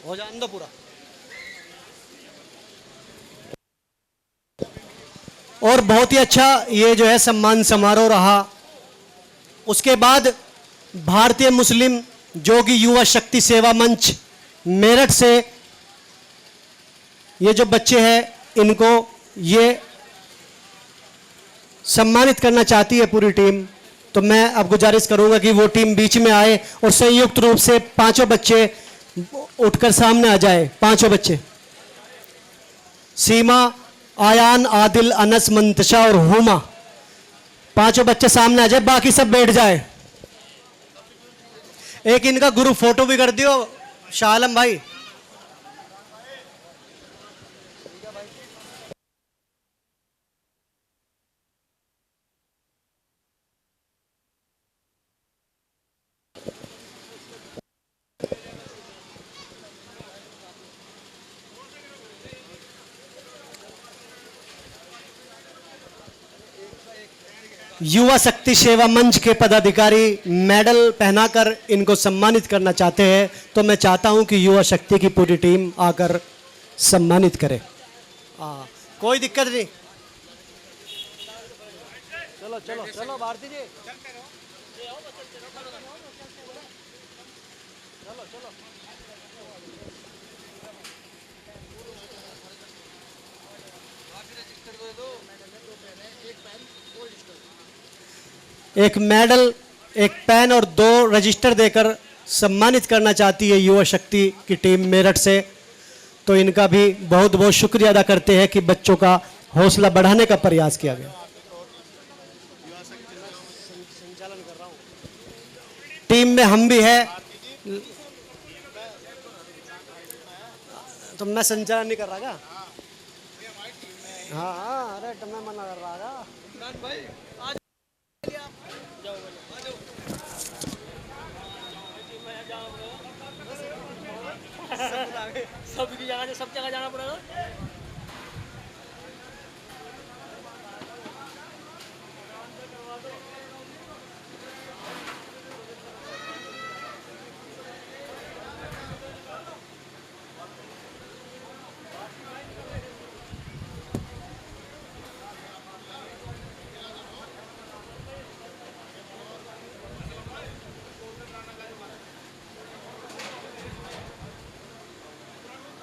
हो जाने दो पूरा। और बहुत ही अच्छा ये जो है सम्मान समारोह रहा। उसके बाद भारतीय मुस्लिम जोगी युवा शक्ति सेवा मंच मेरठ से ये जो बच्चे हैं इनको ये सम्मानित करना चाहती है पूरी टीम। तो मैं अब गुजारिश करूंगा कि वो टीम बीच में आए और संयुक्त रूप से पांचों बच्चे उठकर सामने आ जाए। पांचों बच्चे, सीमा, आयान, आदिल, अनस, मंतशा और हुमा, पांचों बच्चे सामने आ जाए, बाकी सब बैठ जाए। एक इनका ग्रुप फोटो भी कर दियो शाह आलम भाई। युवा शक्ति सेवा मंच के पदाधिकारी मेडल पहनाकर इनको सम्मानित करना चाहते हैं। तो मैं चाहता हूं कि युवा शक्ति की पूरी टीम आकर सम्मानित करे। कोई दिक्कत नहीं। चलो चलो चलो भारती जी, चलो चलो। एक मेडल, एक पेन और 2 रजिस्टर देकर सम्मानित करना चाहती है युवा शक्ति की टीम मेरठ से। तो इनका भी बहुत बहुत शुक्रिया अदा करते हैं कि बच्चों का हौसला बढ़ाने का प्रयास किया गया। संचालन कर रहा हूं, टीम में हम भी है। तो मैं संचालन नहीं कर रहा क्या? हाँ हाँ, अरे मैं मना कर रहा था। सब जगह जाना पड़ेगा।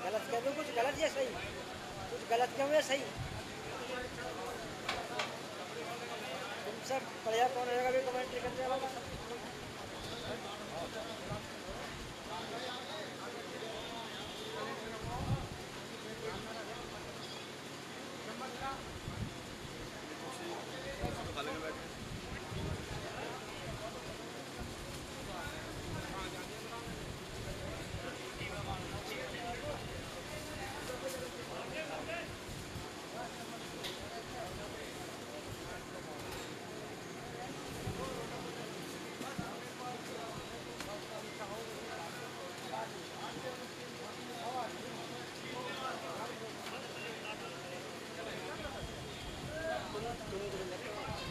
गलत कह दो, कुछ गलत या सही, कुछ गलत क्यों है सही। तुम सब बढ़िया कौन रहेगा भी कमेंट करने वाला।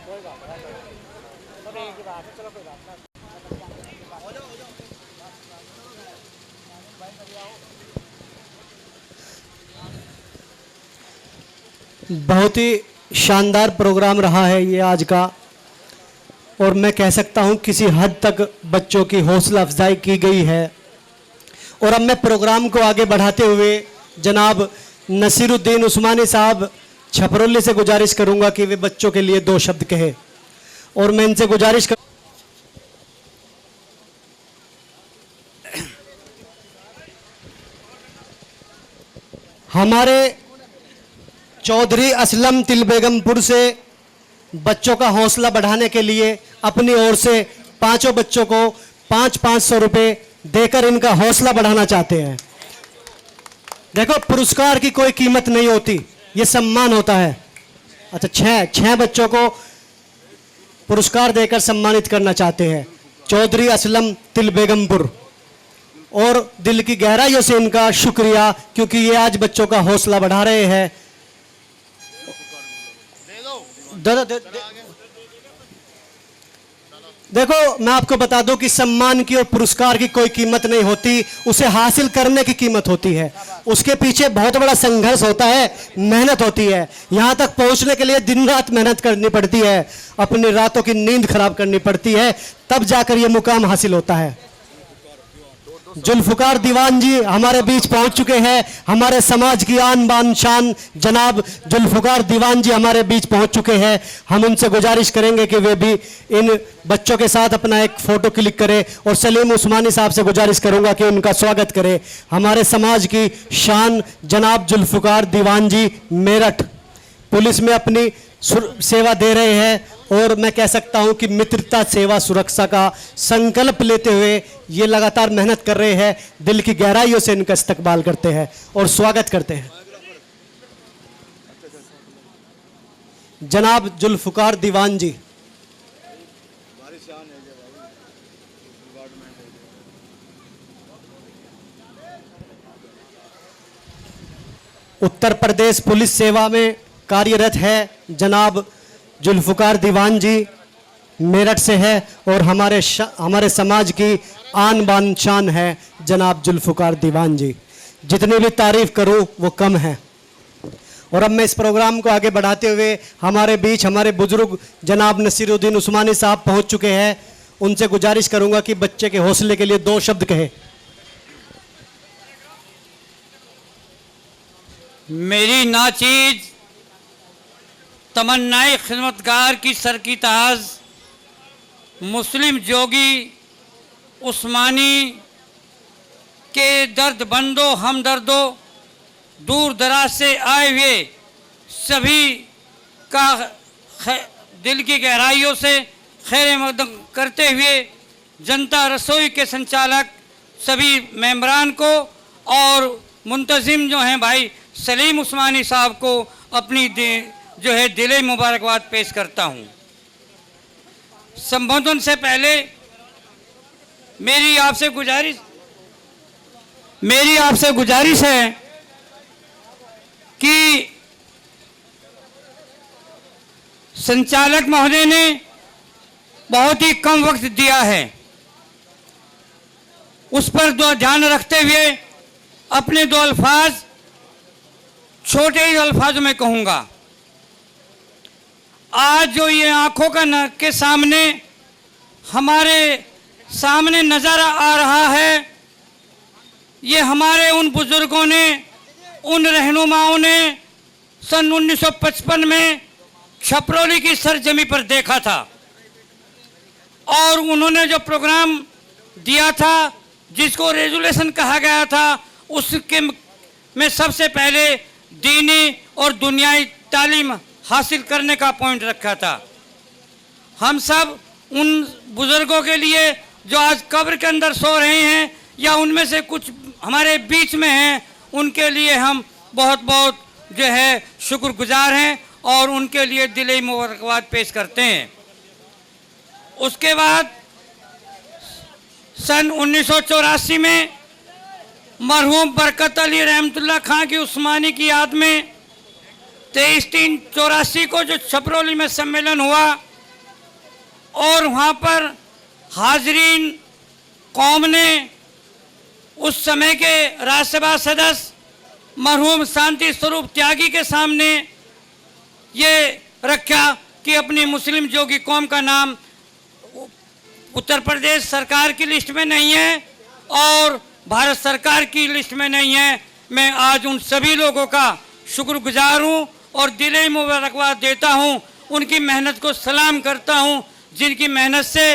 कोई बात नहीं, एक ही बात है, चलो कोई बात नहीं। बहुत ही शानदार प्रोग्राम रहा है ये आज का। और मैं कह सकता हूं किसी हद तक बच्चों की हौसला अफजाई की गई है। और अब मैं प्रोग्राम को आगे बढ़ाते हुए जनाब नसीरुद्दीन उस्मानी साहब छपरोली से गुजारिश करूंगा कि वे बच्चों के लिए 2 शब्द कहे। और मैं इनसे गुजारिश कर हमारे चौधरी असलम तिलबेगमपुर से बच्चों का हौसला बढ़ाने के लिए अपनी ओर से पांचों बच्चों को 500 रुपए देकर इनका हौसला बढ़ाना चाहते हैं। देखो, पुरस्कार की कोई कीमत नहीं होती, ये सम्मान होता है। अच्छा, छह बच्चों को पुरस्कार देकर सम्मानित करना चाहते हैं चौधरी असलम तिलबेगमपुर। और दिल की गहराइयों से इनका शुक्रिया, क्योंकि ये आज बच्चों का हौसला बढ़ा रहे हैं। देखो, मैं आपको बता दूं कि सम्मान की और पुरस्कार की कोई कीमत नहीं होती, उसे हासिल करने की कीमत होती है। उसके पीछे बहुत बड़ा संघर्ष होता है, मेहनत होती है। यहां तक पहुंचने के लिए दिन रात मेहनत करनी पड़ती है, अपनी रातों की नींद खराब करनी पड़ती है, तब जाकर यह मुकाम हासिल होता है। जुल्फकार दीवान जी हमारे बीच पहुंच चुके हैं। हमारे समाज की आन बान शान जनाब जुल्फकार दीवान जी हमारे बीच पहुंच चुके हैं। हम उनसे गुजारिश करेंगे कि वे भी इन बच्चों के साथ अपना एक फोटो क्लिक करें, और सलीम उस्मानी साहब से गुजारिश करूंगा कि उनका स्वागत करें। हमारे समाज की शान जनाब जुल्फकार दीवान जी मेरठ पुलिस में अपनी सेवा दे रहे हैं, और मैं कह सकता हूं कि मित्रता सेवा सुरक्षा का संकल्प लेते हुए ये लगातार मेहनत कर रहे हैं। दिल की गहराइयों से इनका इस्तकबाल करते हैं और स्वागत करते हैं। जनाब जुल्फकार दीवान जी। उत्तर प्रदेश पुलिस सेवा में कार्यरत है जनाब जुल्फकार दीवान जी, मेरठ से है, और हमारे समाज की आन बान शान है जनाब जुल्फकार दीवान जी। जितनी भी तारीफ करूं वो कम है। और अब मैं इस प्रोग्राम को आगे बढ़ाते हुए हमारे बीच हमारे बुजुर्ग जनाब नसीरुद्दीन उस्मानी साहब पहुंच चुके हैं। उनसे गुजारिश करूंगा कि बच्चे के हौसले के लिए 2 शब्द कहे। मेरी नाचीज तमन्नाए खिदमतगार की सर की ताज मुस्लिम जोगी उस्मानी के दर्द बंदो हमदर्दो दूर दराज से आए हुए सभी का दिल की गहराइयों से खैर मकदम करते हुए जनता रसोई के संचालक सभी मेंबरान को और मुंतजिम जो हैं भाई सलीम उस्मानी साहब को अपनी जो है दिली मुबारकबाद पेश करता हूं। संबोधन से पहले मेरी आपसे गुजारिश है कि संचालक महोदय ने बहुत ही कम वक्त दिया है, उस पर ध्यान रखते हुए अपने 2 अल्फाज छोटे ही अल्फाजों में कहूंगा। आज जो ये आंखों के सामने हमारे सामने नजर आ रहा है, ये हमारे उन बुजुर्गों ने, उन रहनुमाओं ने सन 1955 में छपरौली की सरजमी पर देखा था, और उन्होंने जो प्रोग्राम दिया था जिसको रेजुलेशन कहा गया था, उसके में सबसे पहले दीनी और दुनियाई तालीम हासिल करने का पॉइंट रखा था। हम सब उन बुजुर्गों के लिए जो आज कब्र के अंदर सो रहे हैं या उनमें से कुछ हमारे बीच में हैं, उनके लिए हम बहुत बहुत जो है शुक्रगुजार हैं और उनके लिए दिली मुबारकबाद पेश करते हैं। उसके बाद सन 1984 में मरहूम बरकत अली रहमतुल्लाह खां की उस्मानी की याद में 23/3/84 को जो छपरौली में सम्मेलन हुआ, और वहाँ पर हाजरीन कौम ने उस समय के राज्यसभा सदस्य मरहूम शांति स्वरूप त्यागी के सामने ये रखा कि अपनी मुस्लिम जोगी कौम का नाम उत्तर प्रदेश सरकार की लिस्ट में नहीं है और भारत सरकार की लिस्ट में नहीं है। मैं आज उन सभी लोगों का शुक्रगुजार हूँ और दिली मुबारकबाद देता हूँ, उनकी मेहनत को सलाम करता हूँ, जिनकी मेहनत से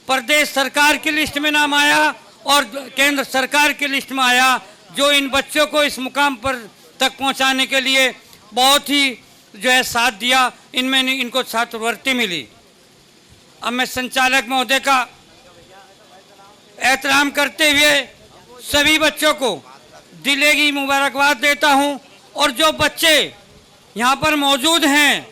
प्रदेश सरकार की लिस्ट में नाम आया और केंद्र सरकार की लिस्ट में आया, जो इन बच्चों को इस मुकाम पर तक पहुँचाने के लिए बहुत ही जो है साथ दिया, इनमें इनको छात्रवृत्ति मिली। अब मैं संचालक महोदय का एहतराम करते हुए सभी बच्चों को दिले की मुबारकबाद देता हूं, और जो बच्चे यहाँ पर मौजूद हैं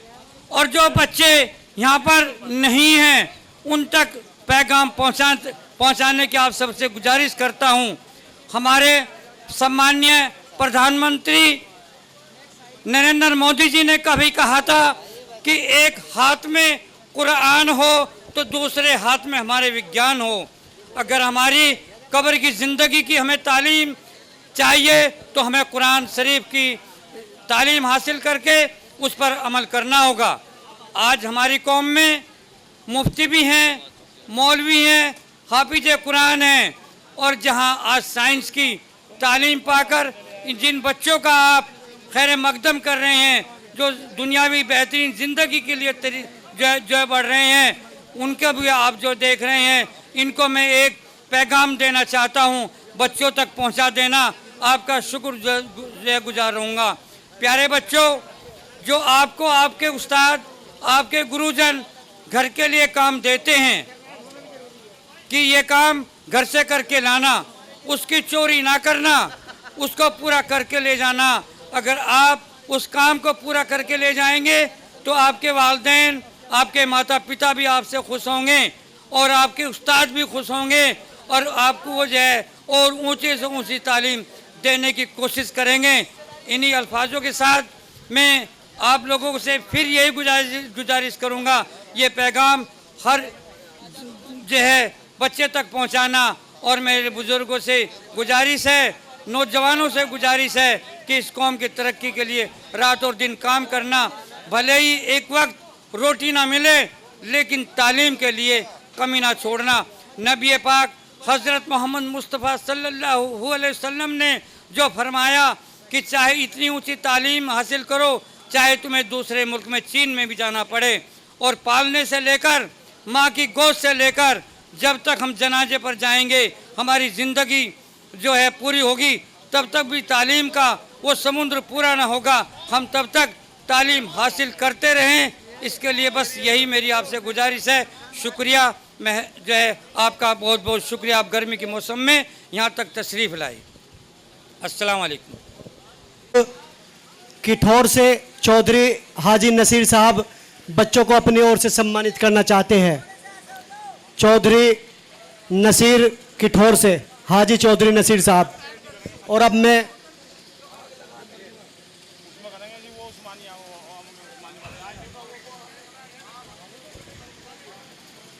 और जो बच्चे यहाँ पर नहीं हैं उन तक पैगाम पहुँचाने की आप सबसे गुजारिश करता हूँ। हमारे सम्माननीय प्रधानमंत्री नरेंद्र मोदी जी ने कभी कहा था कि एक हाथ में कुरान हो तो दूसरे हाथ में हमारे विज्ञान हो। अगर हमारी कब्र की ज़िंदगी की हमें तालीम चाहिए तो हमें कुरान शरीफ की तालीम हासिल करके उस पर अमल करना होगा। आज हमारी कौम में मुफ्ती भी हैं, मौलवी हैं, हाफिज कुरान हैं, और जहां आज साइंस की तालीम पाकर जिन बच्चों का आप खैर मकदम कर रहे हैं, जो दुनियावी बेहतरीन ज़िंदगी के लिए जो बढ़ रहे हैं, उनके भी आप जो देख रहे हैं, इनको मैं एक पैगाम देना चाहता हूं, बच्चों तक पहुंचा देना आपका शुक्र गुजार रहूँगा। प्यारे बच्चों, जो आपको आपके उस्ताद, आपके गुरुजन घर के लिए काम देते हैं कि ये काम घर से करके लाना, उसकी चोरी ना करना, उसको पूरा करके ले जाना। अगर आप उस काम को पूरा करके ले जाएंगे तो आपके वालिदैन, आपके माता पिता भी आपसे खुश होंगे और आपके उस्ताद भी खुश होंगे और आपको वो जो है और ऊंचे से ऊंची तालीम देने की कोशिश करेंगे। इन्हीं अल्फाजों के साथ मैं आप लोगों से फिर यही गुजारिश करूंगा, ये पैगाम हर जो है बच्चे तक पहुंचाना। और मेरे बुजुर्गों से गुजारिश है, नौजवानों से गुजारिश है कि इस कौम की तरक्की के लिए रात और दिन काम करना। भले ही एक वक्त रोटी ना मिले, लेकिन तालीम के लिए कमी ना छोड़ना। नबी पाक हज़रत मोहम्मद मुस्तफ़ा सल्लल्लाहु अलैहि वसल्लम ने जो फरमाया कि चाहे इतनी ऊंची तालीम हासिल करो, चाहे तुम्हें दूसरे मुल्क में चीन में भी जाना पड़े, और पालने से लेकर माँ की गोद से लेकर जब तक हम जनाजे पर जाएंगे, हमारी ज़िंदगी जो है पूरी होगी, तब तक भी तालीम का वो समुद्र पूरा ना होगा। हम तब तक तालीम हासिल करते रहें, इसके लिए बस यही मेरी आपसे गुजारिश है। शुक्रिया। मैं जो है आपका बहुत बहुत शुक्रिया, आप गर्मी के मौसम में यहाँ तक तशरीफ़ लाई। अस्सलाम वालेकुम। किठौर से चौधरी हाजी नसीर साहब बच्चों को अपनी ओर से सम्मानित करना चाहते हैं। चौधरी नसीर किठौर से हाजी चौधरी नसीर साहब। और अब मैं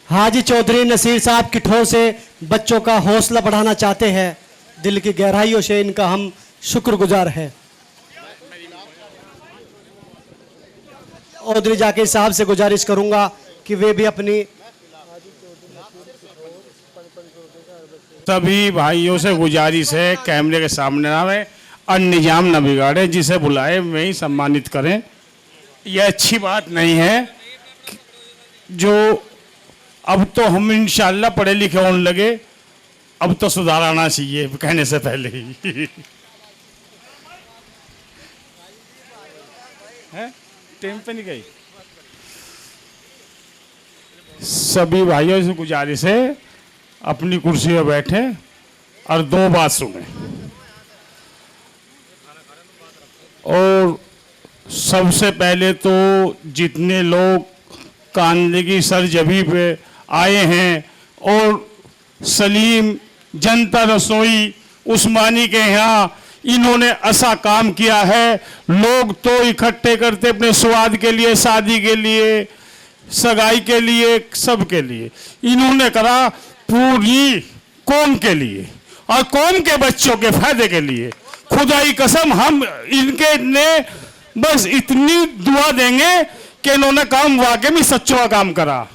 हाजी चौधरी नसीर साहब किठौर से बच्चों का हौसला बढ़ाना चाहते हैं। दिल की गहराइयों से इनका हम शुक्रगुजार हैं। चौधरी जाकिर साहब से गुजारिश करूंगा कि वे भी अपनी सभी भाइयों से गुजारिश है कैमरे के सामने ना आए और निजाम न बिगाड़े, जिसे बुलाए में ही सम्मानित करें। यह अच्छी बात नहीं है जो अब तो हम इंशाल्लाह पढ़े लिखे होने लगे, अब तो सुधार आना चाहिए कहने से पहले ही। है टेम पे नहीं गई। सभी भाइयों से गुजारिश है अपनी कुर्सी पर बैठे और दो बात सुने। और सबसे पहले तो जितने लोग कांदगी सरजबी पे आए हैं और सलीम जनता रसोई उस्मानी के यहाँ इन्होंने ऐसा काम किया है। लोग तो इकट्ठे करते अपने स्वाद के लिए, शादी के लिए, सगाई के लिए, सब के लिए। इन्होंने करा पूरी कौम के लिए और कौम के बच्चों के फायदे के लिए। खुदाई कसम हम इनके ने बस इतनी दुआ देंगे कि इन्होंने काम वाकई में सच्चों का काम करा।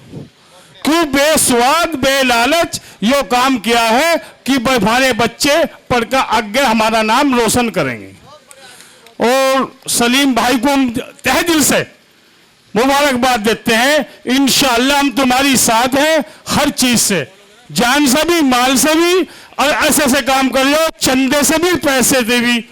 क्यों बेस्वाद बेलालच यो काम किया है कि हमारे बच्चे पढ़कर आगे हमारा नाम रोशन करेंगे। और सलीम भाई को हम तहे दिल से मुबारकबाद देते हैं। इंशाअल्लाह हम तुम्हारी साथ हैं हर चीज से, जान से भी, माल से भी, और ऐसे ऐसे काम कर लो, चंदे से भी, पैसे से भी।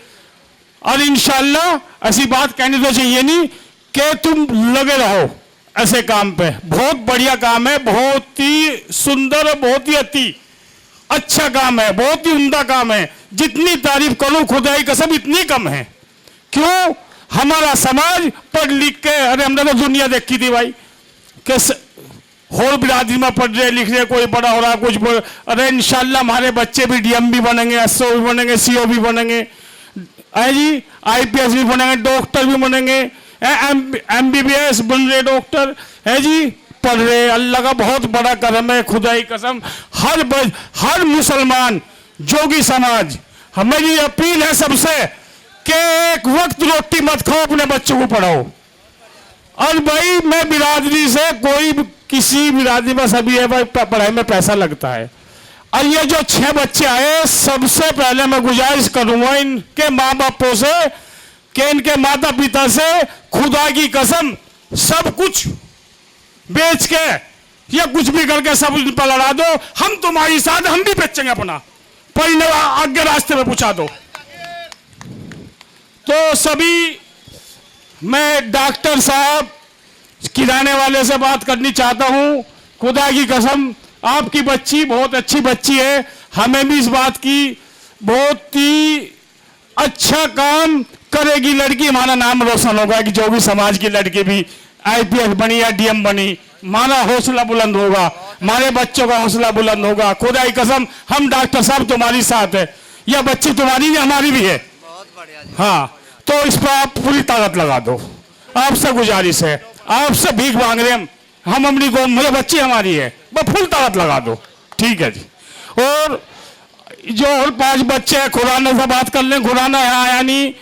और इंशाअल्लाह ऐसी बात कहनी तो चाहिए नहीं कि तुम लगे रहो ऐसे काम पे। बहुत बढ़िया काम है, बहुत ही सुंदर और बहुत ही अति अच्छा काम है, बहुत ही उम्दा काम है। जितनी तारीफ करूं खुदाई कसम इतनी कम है। क्यों? हमारा समाज पढ़ लिख के, अरे हमने तो दुनिया देखी थी भाई कि होर बिरादरी में पढ़ रहे लिख रहे, कोई बड़ा हो रहा कुछ बोल। अरे इंशाल्लाह हमारे बच्चे भी डीएम भी बनेंगे, एसओ भी बनेंगे, सीओ भी बनेंगे, है जी, आईपीएस भी बनेंगे, डॉक्टर भी बनेंगे, एमबीबीएस बन रहे डॉक्टर, है जी, पढ़ रहे, अल्लाह का बहुत बड़ा करम है, खुदा की कसम। हर मुसलमान जोगी समाज, हमारी अपील है सबसे कि एक वक्त रोटी मत खाओ, अपने बच्चों को पढ़ाओ। और भाई मैं बिरादरी से, कोई किसी बिरादरी में सभी है भाई, पढ़ाई में पैसा लगता है। और ये जो 6 बच्चे आए, सबसे पहले मैं गुजारिश करूंगा इनके माँ बापों से कि इनके माता पिता से खुदा की कसम सब कुछ बेच के या कुछ भी करके सब इन पर लड़ा दो, हम तुम्हारी साथ, हम भी बेचेंगे अपना, पढ़ने आगे रास्ते में पूछा दो। तो सभी, मैं डॉक्टर साहब किराने वाले से बात करनी चाहता हूं। खुदा की कसम आपकी बच्ची बहुत अच्छी बच्ची है, हमें भी इस बात की बहुत ही अच्छा काम करेगी लड़की, हमारा नाम रोशन होगा कि जो भी समाज की लड़की भी आईपीएस बनी या डीएम बनी, हमारा हौसला बुलंद होगा, हमारे बच्चों का हौसला बुलंद होगा। खुदा की कसम हम डॉक्टर साहब तुम्हारी साथ है, यह बच्ची तुम्हारी भी हमारी भी है। हाँ, तो इस पर आप पूरी ताकत लगा दो, आपसे गुजारिश है, आपसे भीख मांग रहे हम अपनी को, मुझे बच्ची हमारी है, बस फुल ताकत लगा दो, ठीक है जी। और जो और 5 बच्चे हैं, खुराना से बात कर लें, खुराना यहाँ आया नहीं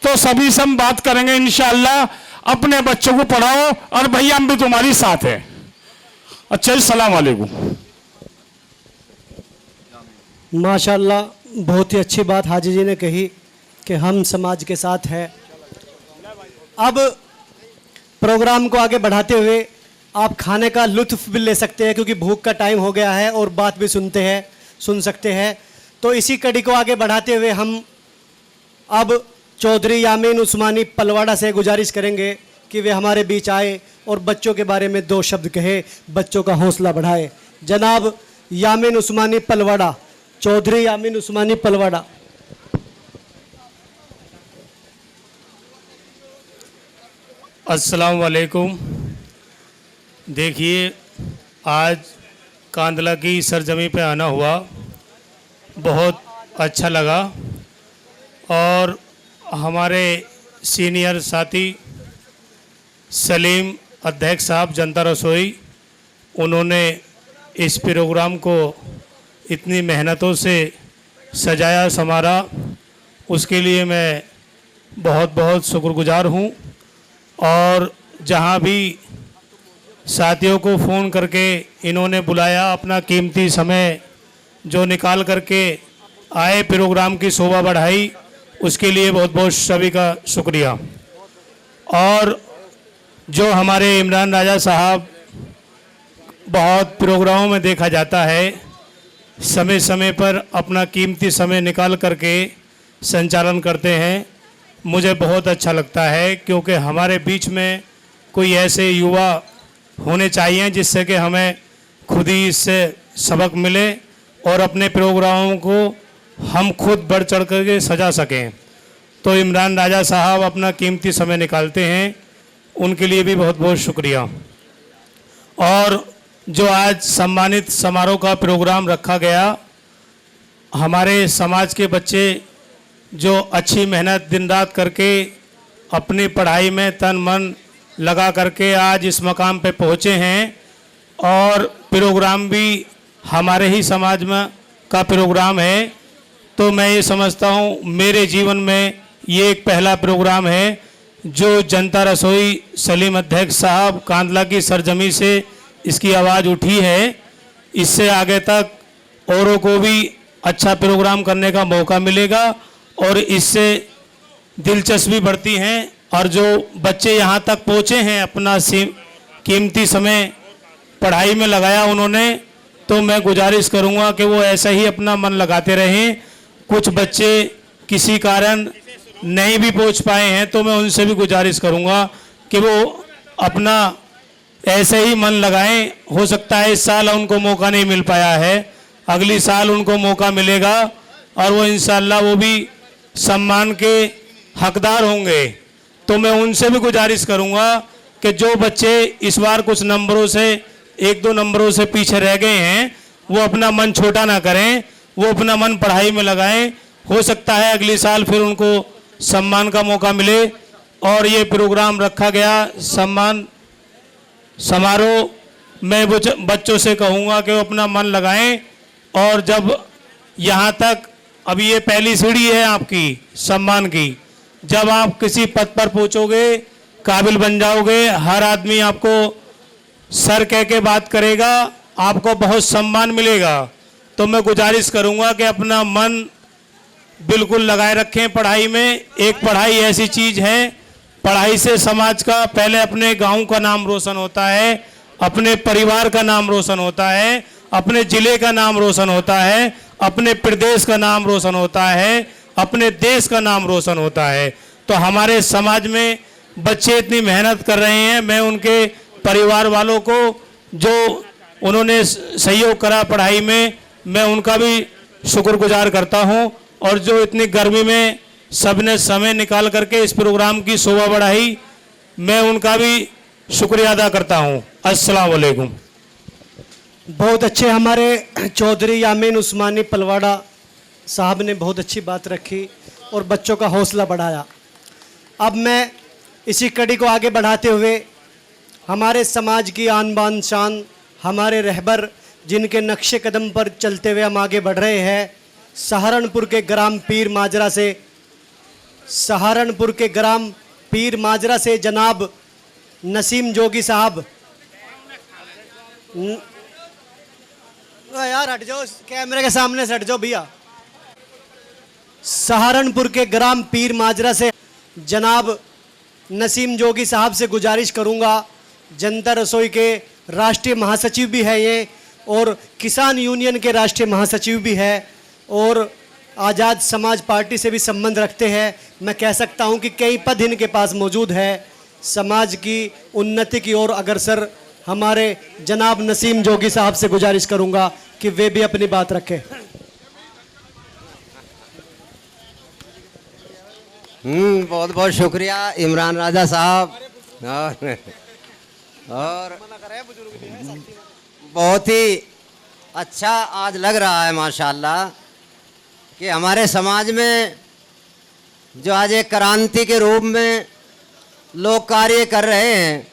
तो सभी से हम बात करेंगे इंशाअल्लाह। अपने बच्चों को पढ़ाओ और भैया हम भी तुम्हारी साथ है। अच्छा जी, सलाम वालेकुम। माशाल्लाह, बहुत ही अच्छी बात हाजी जी ने कही कि हम समाज के साथ हैं। अब प्रोग्राम को आगे बढ़ाते हुए आप खाने का लुत्फ भी ले सकते हैं, क्योंकि भूख का टाइम हो गया है और बात भी सुन सकते हैं। तो इसी कड़ी को आगे बढ़ाते हुए हम अब चौधरी यामीन उस्मानी पलवाड़ा से गुजारिश करेंगे कि वे हमारे बीच आए और बच्चों के बारे में 2 शब्द कहे, बच्चों का हौसला बढ़ाए। जनाब यामीन उस्मानी पलवाड़ा, चौधरी यामीन उस्मानी पलवाड़ा। अस्सलाम वालेकुम। देखिए, आज कांदला की सरजमी पे आना हुआ, बहुत अच्छा लगा। और हमारे सीनियर साथी सलीम अध्यक्ष साहब जनता रसोई, उन्होंने इस प्रोग्राम को इतनी मेहनतों से सजाया संवारा, उसके लिए मैं बहुत बहुत शुक्रगुजार हूँ। और जहाँ भी साथियों को फ़ोन करके इन्होंने बुलाया, अपना कीमती समय जो निकाल करके आए, प्रोग्राम की शोभा बढ़ाई, उसके लिए बहुत बहुत सभी का शुक्रिया। और जो हमारे इमरान राजा साहब, बहुत प्रोग्रामों में देखा जाता है, समय समय पर अपना कीमती समय निकाल करके संचालन करते हैं, मुझे बहुत अच्छा लगता है। क्योंकि हमारे बीच में कोई ऐसे युवा होने चाहिए जिससे कि हमें खुद ही इससे सबक मिले और अपने प्रोग्रामों को हम खुद बढ़ चढ़ करके सजा सकें। तो इमरान राजा साहब अपना कीमती समय निकालते हैं, उनके लिए भी बहुत बहुत शुक्रिया। और जो आज सम्मानित समारोह का प्रोग्राम रखा गया, हमारे समाज के बच्चे जो अच्छी मेहनत दिन रात करके अपनी पढ़ाई में तन मन लगा करके आज इस मकाम पे पहुँचे हैं, और प्रोग्राम भी हमारे ही समाज में का प्रोग्राम है, तो मैं ये समझता हूँ मेरे जीवन में ये एक पहला प्रोग्राम है जो जनता रसोई सलीम अध्यक्ष साहब कांदला की सरजमी से इसकी आवाज़ उठी है। इससे आगे तक औरों को भी अच्छा प्रोग्राम करने का मौका मिलेगा और इससे दिलचस्पी बढ़ती हैं। और जो बच्चे यहाँ तक पहुँचे हैं, अपना कीमती समय पढ़ाई में लगाया उन्होंने, तो मैं गुजारिश करूँगा कि वो ऐसा ही अपना मन लगाते रहें। कुछ बच्चे किसी कारण नहीं भी पहुँच पाए हैं, तो मैं उनसे भी गुजारिश करूँगा कि वो अपना ऐसे ही मन लगाएं। हो सकता है इस साल उनको मौका नहीं मिल पाया है, अगली साल उनको मौका मिलेगा और वो इंशाअल्लाह वो भी सम्मान के हकदार होंगे। तो मैं उनसे भी गुजारिश करूँगा कि जो बच्चे इस बार कुछ नंबरों से 1-2 नंबरों से पीछे रह गए हैं, वो अपना मन छोटा ना करें, वो अपना मन पढ़ाई में लगाएं। हो सकता है अगली साल फिर उनको सम्मान का मौका मिले। और ये प्रोग्राम रखा गया सम्मान समारोह मैं बच्चों से कहूँगा कि वो अपना मन लगाएं। और जब यहाँ तक, अभी ये पहली सीढ़ी है आपकी सम्मान की, जब आप किसी पद पर पहुँचोगे, काबिल बन जाओगे, हर आदमी आपको सर कह के बात करेगा, आपको बहुत सम्मान मिलेगा। तो मैं गुजारिश करूँगा कि अपना मन बिल्कुल लगाए रखें पढ़ाई में। एक पढ़ाई ऐसी चीज़ है, पढ़ाई से समाज का, पहले अपने गांव का नाम रोशन होता है, अपने परिवार का नाम रोशन होता है, अपने ज़िले का नाम रोशन होता है, अपने प्रदेश का नाम रोशन होता है, अपने देश का नाम रोशन होता है। तो हमारे समाज में बच्चे इतनी मेहनत कर रहे हैं, मैं उनके परिवार वालों को जो उन्होंने सहयोग करा पढ़ाई में, मैं उनका भी शुक्रगुजार करता हूं। और जो इतनी गर्मी में सबने समय निकाल करके इस प्रोग्राम की शोभा बढ़ाई, मैं उनका भी शुक्रिया अदा करता हूं। अस्सलाम वालेकुम। बहुत अच्छे हमारे चौधरी यामीन उस्मानी पलवाड़ा साहब ने बहुत अच्छी बात रखी और बच्चों का हौसला बढ़ाया। अब मैं इसी कड़ी को आगे बढ़ाते हुए हमारे समाज की आन बान शान, हमारे रहबर जिनके नक्शे कदम पर चलते हुए हम आगे बढ़ रहे हैं, सहारनपुर के ग्राम पीर माजरा से, सहारनपुर के ग्राम पीर माजरा से जनाब नसीम जोगी साहब। यार हट जाओ, कैमरे के सामने से हट जाओ भैया। सहारनपुर के ग्राम पीर माजरा से जनाब नसीम जोगी साहब से गुजारिश करूंगा, जनता रसोई के राष्ट्रीय महासचिव भी है ये और किसान यूनियन के राष्ट्रीय महासचिव भी है और आज़ाद समाज पार्टी से भी संबंध रखते हैं। मैं कह सकता हूं कि कई पद इनके पास मौजूद है। समाज की उन्नति की ओर अग्रसर हमारे जनाब नसीम जोगी साहब से गुजारिश करूंगा कि वे भी अपनी बात रखें। बहुत बहुत शुक्रिया इमरान राजा साहब। और बहुत ही अच्छा आज लग रहा है माशाल्लाह कि हमारे समाज में जो आज एक क्रांति के रूप में लोग कार्य कर रहे हैं,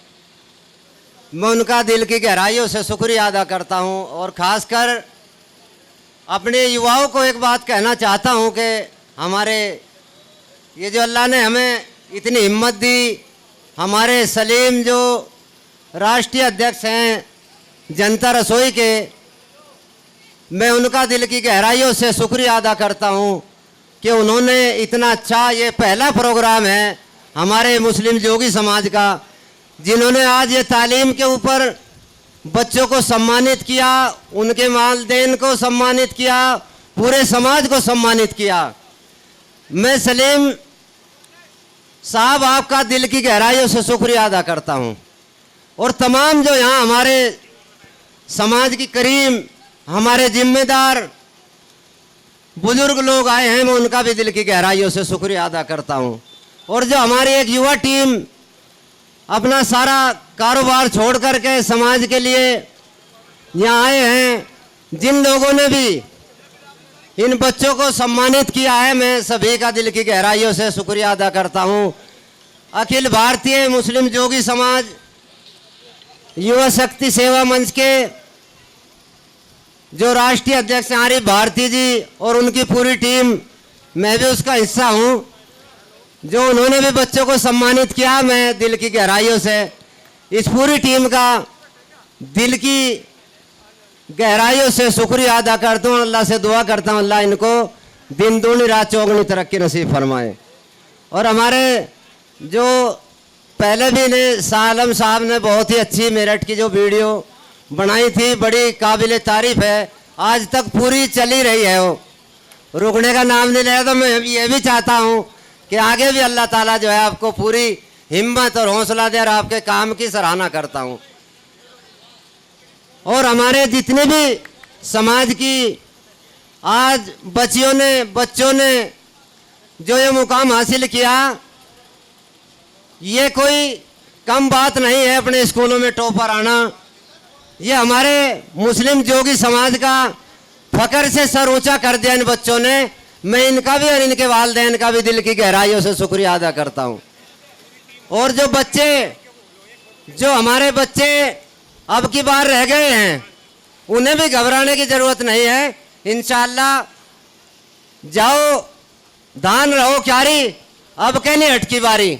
मैं उनका दिल की गहराइयों से शुक्रिया अदा करता हूं। और ख़ासकर अपने युवाओं को एक बात कहना चाहता हूं कि हमारे ये जो अल्लाह ने हमें इतनी हिम्मत दी, हमारे सलीम जो राष्ट्रीय अध्यक्ष हैं जनता रसोई के, मैं उनका दिल की गहराइयों से शुक्रिया अदा करता हूं कि उन्होंने इतना अच्छा, ये पहला प्रोग्राम है हमारे मुस्लिम जोगी समाज का, जिन्होंने आज ये तालीम के ऊपर बच्चों को सम्मानित किया, उनके वालिदैन को सम्मानित किया, पूरे समाज को सम्मानित किया। मैं सलीम साहब आपका दिल की गहराइयों से शुक्रिया अदा करता हूं। और तमाम जो यहाँ हमारे समाज की करीम, हमारे जिम्मेदार बुजुर्ग लोग आए हैं, मैं उनका भी दिल की गहराइयों से शुक्रिया अदा करता हूं। और जो हमारी एक युवा टीम अपना सारा कारोबार छोड़ करके समाज के लिए यहाँ आए हैं, जिन लोगों ने भी इन बच्चों को सम्मानित किया है, मैं सभी का दिल की गहराइयों से शुक्रिया अदा करता हूं। अखिल भारतीय मुस्लिम जोगी समाज युवा शक्ति सेवा मंच के जो राष्ट्रीय अध्यक्ष आरिफ भारती जी और उनकी पूरी टीम, मैं भी उसका हिस्सा हूं, जो उन्होंने भी बच्चों को सम्मानित किया, मैं दिल की गहराइयों से इस पूरी टीम का दिल की गहराइयों से शुक्रिया अदा करता हूँ। अल्लाह से दुआ करता हूँ अल्लाह इनको दिन दूनी रात चौगुनी तरक्की नसीब फरमाए। और हमारे जो पहले भी ने सालम साहब ने बहुत ही अच्छी मेरठ की जो वीडियो बनाई थी, बड़ी काबिल तारीफ है, आज तक पूरी चली रही है, वो रुकने का नाम नहीं ले रहा। तो मैं ये भी चाहता हूँ कि आगे भी अल्लाह ताला जो है आपको पूरी हिम्मत और हौसला दे, और आपके काम की सराहना करता हूँ। और हमारे जितने भी समाज की आज बच्चों ने जो ये मुकाम हासिल किया, ये कोई कम बात नहीं है अपने स्कूलों में टॉपर आना। ये हमारे मुस्लिम जोगी समाज का फकर से सर ऊंचा कर दिया इन बच्चों ने। मैं इनका भी और इनके वालिदैन का भी दिल की गहराइयों से शुक्रिया अदा करता हूँ। और जो हमारे बच्चे अब की बार रह गए हैं, उन्हें भी घबराने की जरूरत नहीं है। इंशाअल्लाह जाओ धान रहो क्यारी, अब कहनी हटकी बारी।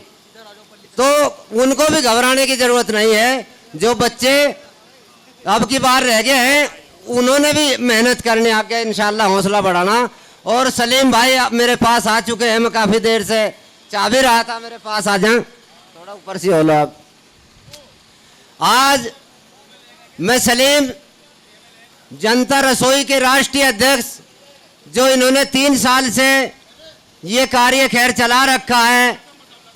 तो उनको भी घबराने की जरूरत नहीं है। जो बच्चे अब की बार रह गए हैं उन्होंने भी मेहनत करने आगे इंशाअल्लाह हौसला बढ़ाना। और सलीम भाई मेरे पास आ चुके हैं, मैं काफ़ी देर से चाह भी रहा था मेरे पास आ जाएं, थोड़ा ऊपर से हो लो आप। आज मैं सलीम जनता रसोई के राष्ट्रीय अध्यक्ष, जो इन्होंने 3 साल से ये कार्य खैर चला रखा है,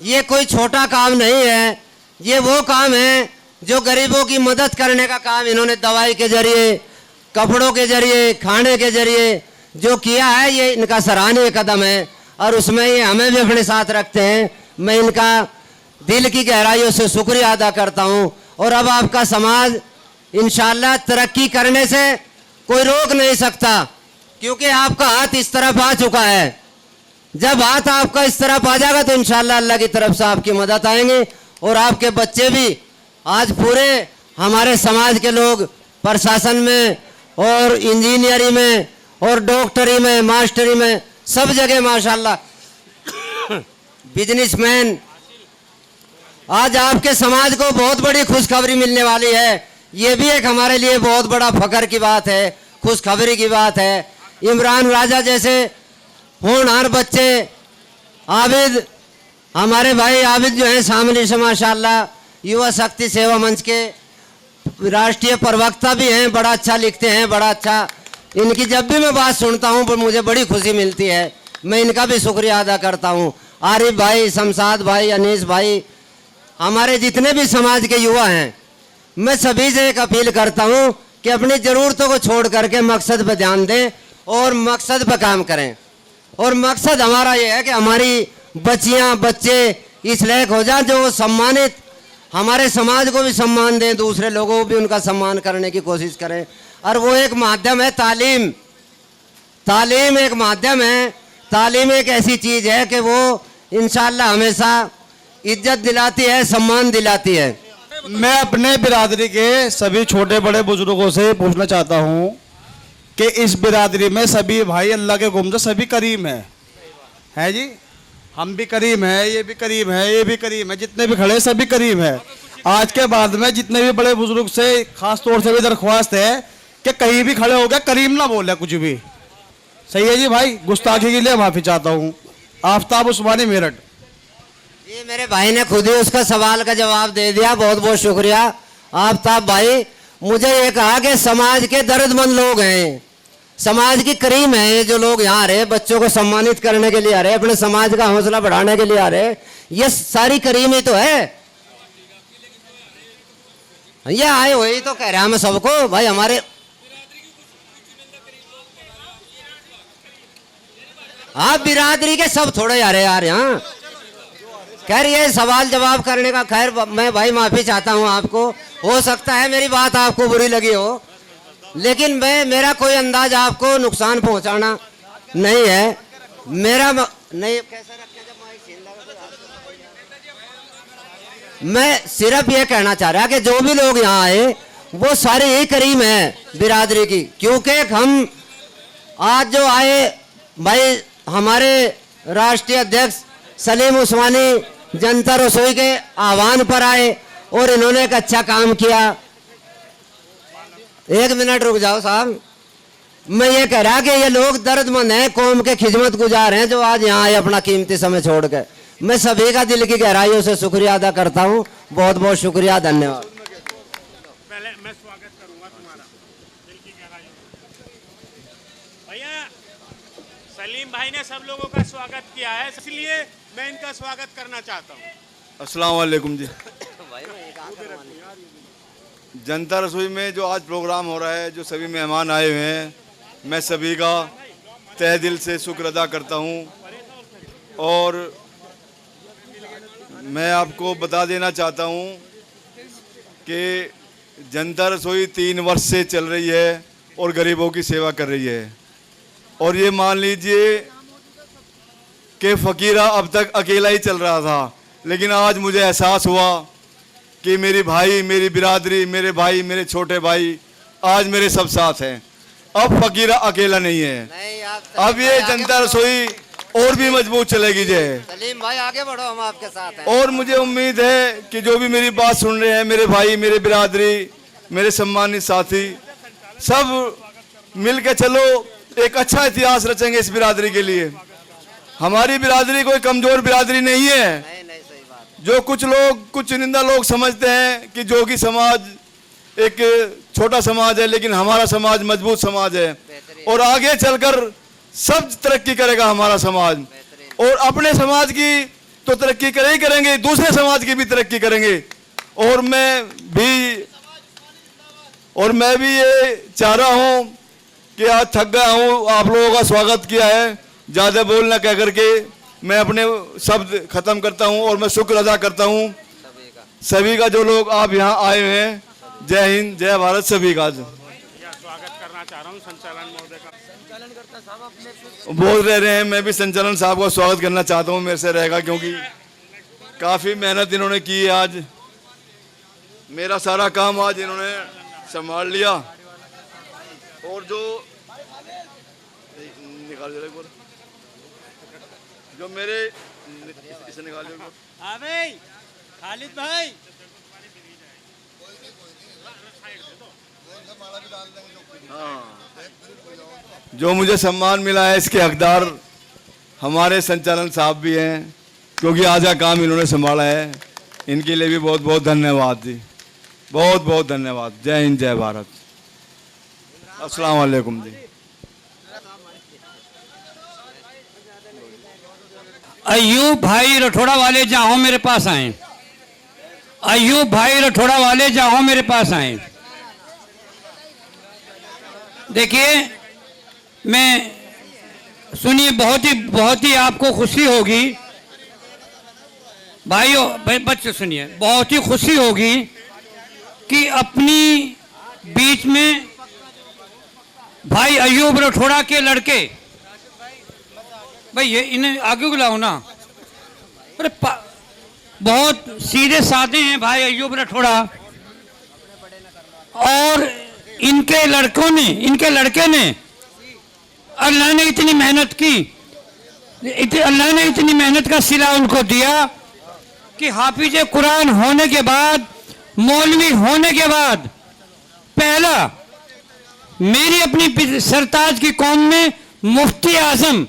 ये कोई छोटा काम नहीं है। ये वो काम है जो गरीबों की मदद करने का काम इन्होंने दवाई के जरिए, कपड़ों के जरिए, खाने के जरिए जो किया है, ये इनका सराहनीय कदम है। और उसमें ये हमें भी अपने साथ रखते हैं। मैं इनका दिल की गहराइयों से शुक्रिया अदा करता हूँ। और अब आपका समाज इंशाअल्लाह तरक्की करने से कोई रोक नहीं सकता, क्योंकि आपका हाथ इस तरफ आ चुका है। जब हाथ आपका इस तरफ आ जाएगा तो इंशाअल्लाह अल्लाह की तरफ से आपकी मदद आएंगे। और आपके बच्चे भी आज पूरे हमारे समाज के लोग प्रशासन में और इंजीनियरिंग में और डॉक्टरी में, मास्टरी में, सब जगह माशाल्लाह बिजनेसमैन। आज आपके समाज को बहुत बड़ी खुशखबरी मिलने वाली है। ये भी एक हमारे लिए बहुत बड़ा फख्र की बात है, खुशखबरी की बात है। इमरान राजा जैसे होनहार बच्चे, आबिद, हमारे भाई आबिद जो हैं शामिल से माशाल्लाह युवा शक्ति सेवा मंच के राष्ट्रीय प्रवक्ता भी हैं, बड़ा अच्छा लिखते हैं, बड़ा अच्छा। इनकी जब भी मैं बात सुनता हूँ पर मुझे बड़ी खुशी मिलती है। मैं इनका भी शुक्रिया अदा करता हूँ। आरिफ भाई, शमशाद भाई, अनीस भाई, हमारे जितने भी समाज के युवा हैं, मैं सभी से एक अपील करता हूँ कि अपनी ज़रूरतों को छोड़ करके मकसद पर ध्यान दें और मकसद पर काम करें। और मकसद हमारा ये है कि हमारी बच्चियाँ बच्चे इस लायक हो जाए जो सम्मानित, हमारे समाज को भी सम्मान दें, दूसरे लोगों को भी उनका सम्मान करने की कोशिश करें। और वो एक माध्यम है तालीम। तालीम एक माध्यम है। तालीम एक ऐसी चीज़ है कि वो इंशाअल्लाह हमेशा इज्जत दिलाती है, सम्मान दिलाती है। मैं अपने बिरादरी के सभी छोटे बड़े बुजुर्गों से पूछना चाहता हूँ कि इस बिरादरी में सभी भाई अल्लाह के हुक्म से सभी करीम है जी। हम भी करीम है, ये भी करीम है, ये भी करीम है, जितने भी खड़े सभी करीम है। आज के बाद में जितने भी बड़े बुजुर्ग से खास तौर से भी दरख्वास्त है कि कहीं भी खड़े हो गए करीम ना बोले कुछ भी। सही है जी भाई, गुस्ताखी के लिए माफ़ी चाहता हूँ। आफ्ताब उस्मानी मेरठ। ये मेरे भाई ने खुद ही उसका सवाल का जवाब दे दिया, बहुत बहुत शुक्रिया आफ्ताब भाई। मुझे ये कहा कि समाज के दर्दमंद लोग हैं, समाज की करीम है ये जो लोग यहाँ आ रहे, बच्चों को सम्मानित करने के लिए आ रहे, अपने समाज का हौसला बढ़ाने के लिए आ रहे, ये सारी करीम ही तो है। ये आए हुए ही तो कह रहा मैं सबको भाई, हमारे आप बिरादरी के सब थोड़े आ रहे यार यहाँ। खैर ये सवाल जवाब करने का, खैर मैं भाई माफ़ी चाहता हूँ आपको। हो सकता है मेरी बात आपको बुरी लगी हो, लेकिन मेरा कोई अंदाज आपको नुकसान पहुँचाना नहीं है। मेरा नहीं, कैसे रखें जब माइक छीन लगा तो मैं सिर्फ ये कहना चाह रहा कि जो भी लोग यहाँ आए वो सारे ही करीम हैं बिरादरी की। क्योंकि हम आज जो आए भाई, हमारे राष्ट्रीय अध्यक्ष सलीम उस्मानी जनता रसोई के आह्वान पर आए और इन्होंने एक अच्छा काम किया। एक मिनट रुक जाओ साहब, मैं ये कह रहा कि ये लोग दर्दमंद हैं, कौम के खिदमत गुजार हैं जो आज यहाँ आए अपना कीमती समय छोड़ के। मैं सभी का दिल की गहराइयों से शुक्रिया अदा करता हूँ। बहुत बहुत शुक्रिया, धन्यवाद। पहले मैं स्वागत करूंगा तुम्हारा दिल की गहराइयों से। भैया सलीम भाई ने सब लोगों का स्वागत किया है, इसलिए मैं इनका स्वागत करना चाहता हूँ। अस्सलाम वालेकुम जी। जनता रसोई में जो आज प्रोग्राम हो रहा है, जो सभी मेहमान आए हुए हैं, मैं सभी का तहे दिल से शुक्र अदा करता हूँ। और मैं आपको बता देना चाहता हूँ कि जनता रसोई 3 वर्ष से चल रही है और गरीबों की सेवा कर रही है। और ये मान लीजिए कि फ़कीरा अब तक अकेला ही चल रहा था, लेकिन आज मुझे एहसास हुआ कि मेरी भाई, मेरी बिरादरी, मेरे भाई, मेरे छोटे भाई आज मेरे सब साथ हैं। अब फकीरा अकेला नहीं है। नहीं, आप अब ये जनता रसोई और भी मजबूत चलेगी जे। सलीम भाई आगे बढ़ो, हम आपके साथ हैं। और मुझे उम्मीद है कि जो भी मेरी बात सुन रहे हैं, मेरे भाई, मेरे बिरादरी, मेरे सम्मानित साथी, सब मिल के चलो एक अच्छा इतिहास रचेंगे इस बिरादरी के लिए। हमारी बिरादरी कोई कमजोर बिरादरी नहीं है। नहीं नहीं, सही बात। जो कुछ चुनिंदा लोग समझते हैं कि जोगी समाज एक छोटा समाज है, लेकिन हमारा समाज मजबूत समाज है और आगे चलकर सब तरक्की करेगा हमारा समाज। और अपने समाज की तो तरक्की करेंगे, दूसरे समाज की भी तरक्की करेंगे। और मैं भी ये चाह रहा हूँ कि आज थक गया हूँ, आप लोगों का स्वागत किया है, ज़्यादा बोल ना कह करके मैं अपने शब्द खत्म करता हूँ। और मैं शुक्र अदा करता हूँ सभी का, जो लोग आप यहाँ आए हुए हैं। जय हिंद, जय भारत सभी का। स्वागत करना चाह रहा हूँ संचालन महोदय का। बोल रहे हैं, मैं भी संचालन साहब का स्वागत करना चाहता हूँ, मेरे से रहेगा, क्योंकि काफ़ी मेहनत इन्होंने की है। आज मेरा सारा काम आज इन्होंने संभाल लिया। और जो निकाल जो मेरे इसे निकाल हाँ भाई, खालिद भाई, हाँ, जो मुझे सम्मान मिला है इसके हकदार हमारे संचालन साहब भी हैं, क्योंकि आज का काम इन्होंने संभाला है। इनके लिए भी बहुत बहुत धन्यवाद जी, बहुत बहुत धन्यवाद। जय हिंद, जय भारत। अस्सलाम वालेकुम जी। अयूब भाई रठौड़ा वाले जाओ मेरे पास आए। अयूब भाई रठौड़ा वाले जाओ मेरे पास आए। देखिए, मैं सुनिए, बहुत ही आपको खुशी होगी भाइयों, बच्चे सुनिए, बहुत ही खुशी होगी कि अपनी बीच में भाई अयूब रठौड़ा के लड़के, भाई ये इन्हें आगे बुलाओ ना। अरे बहुत सीधे साधे हैं भाई अयूब रठौड़ा, और इनके लड़के ने अल्लाह ने इतनी मेहनत की, अल्लाह ने इतनी मेहनत का सिला उनको दिया कि हाफिज कुरान होने के बाद, मौलवी होने के बाद, पहला मेरी अपनी सरताज की कौम में मुफ्ती आजम,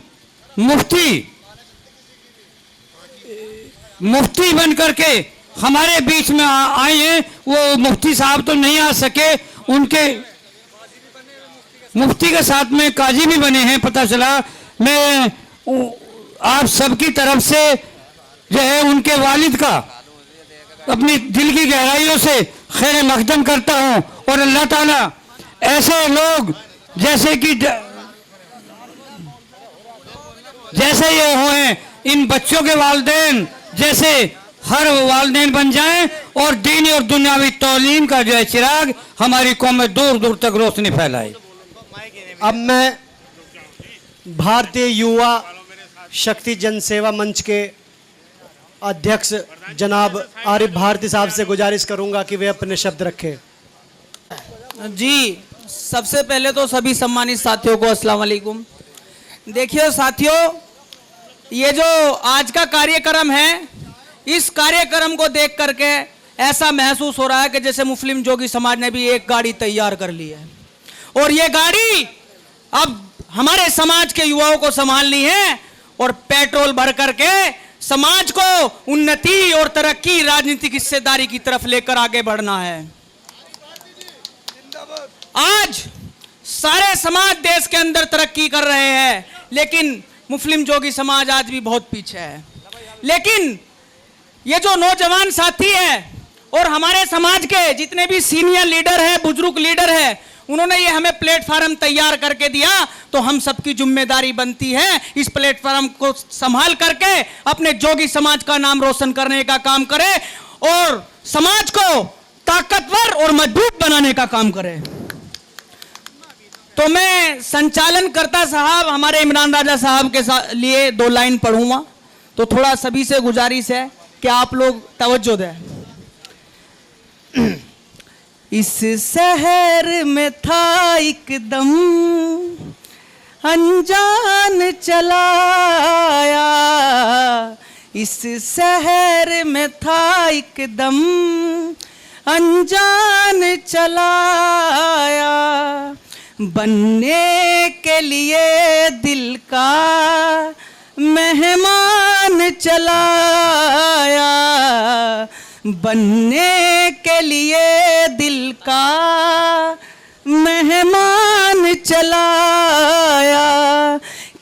मुफ्ती बन करके हमारे बीच में आए हैं। वो मुफ्ती साहब तो नहीं आ सके, उनके मुफ्ती के साथ में काजी भी बने हैं, पता चला। मैं आप सबकी तरफ से जो है उनके वालिद का अपनी दिल की गहराइयों से खैर मकदम करता हूं। और अल्लाह ताला ऐसे लोग जैसे ये हुए, इन बच्चों के वालिदैन जैसे हर वालिदैन बन जाएं, और दीनी और दुनियावी तौलीम का जो है चिराग हमारी कौम में दूर दूर तक रोशनी फैलाए। अब मैं भारतीय युवा शक्ति जनसेवा मंच के अध्यक्ष जनाब आरिफ भारती साहब से गुजारिश करूंगा कि वे अपने शब्द रखें। जी, सबसे पहले तो सभी सम्मानित साथियों को अस्सलाम वालेकुम। देखिए साथियों, ये जो आज का कार्यक्रम है, इस कार्यक्रम को देख करके ऐसा महसूस हो रहा है कि जैसे मुस्लिम जोगी समाज ने भी एक गाड़ी तैयार कर ली है, और ये गाड़ी अब हमारे समाज के युवाओं को संभालनी है और पेट्रोल भर करके समाज को उन्नति और तरक्की, राजनीतिक हिस्सेदारी की तरफ लेकर आगे बढ़ना है। आज सारे समाज देश के अंदर तरक्की कर रहे हैं, लेकिन मुस्लिम जोगी समाज आज भी बहुत पीछे है। लेकिन ये जो नौजवान साथी है और हमारे समाज के जितने भी सीनियर लीडर है, बुजुर्ग लीडर है, उन्होंने ये हमें प्लेटफार्म तैयार करके दिया, तो हम सबकी जिम्मेदारी बनती है इस प्लेटफार्म को संभाल करके अपने जोगी समाज का नाम रोशन करने का काम करें और समाज को ताकतवर और मजबूत बनाने का काम करें। तो मैं संचालनकर्ता साहब हमारे इमरान राजा साहब के लिए 2 लाइन पढ़ूंगा, तो थोड़ा सभी से गुजारिश है कि आप लोग तवज्जो दें। इस शहर में था एकदम अनजान चलाया, इस शहर में था एकदम अनजान चलाया, बनने के लिए दिल का मेहमान चलाया, बनने के लिए दिल का मेहमान चलाया।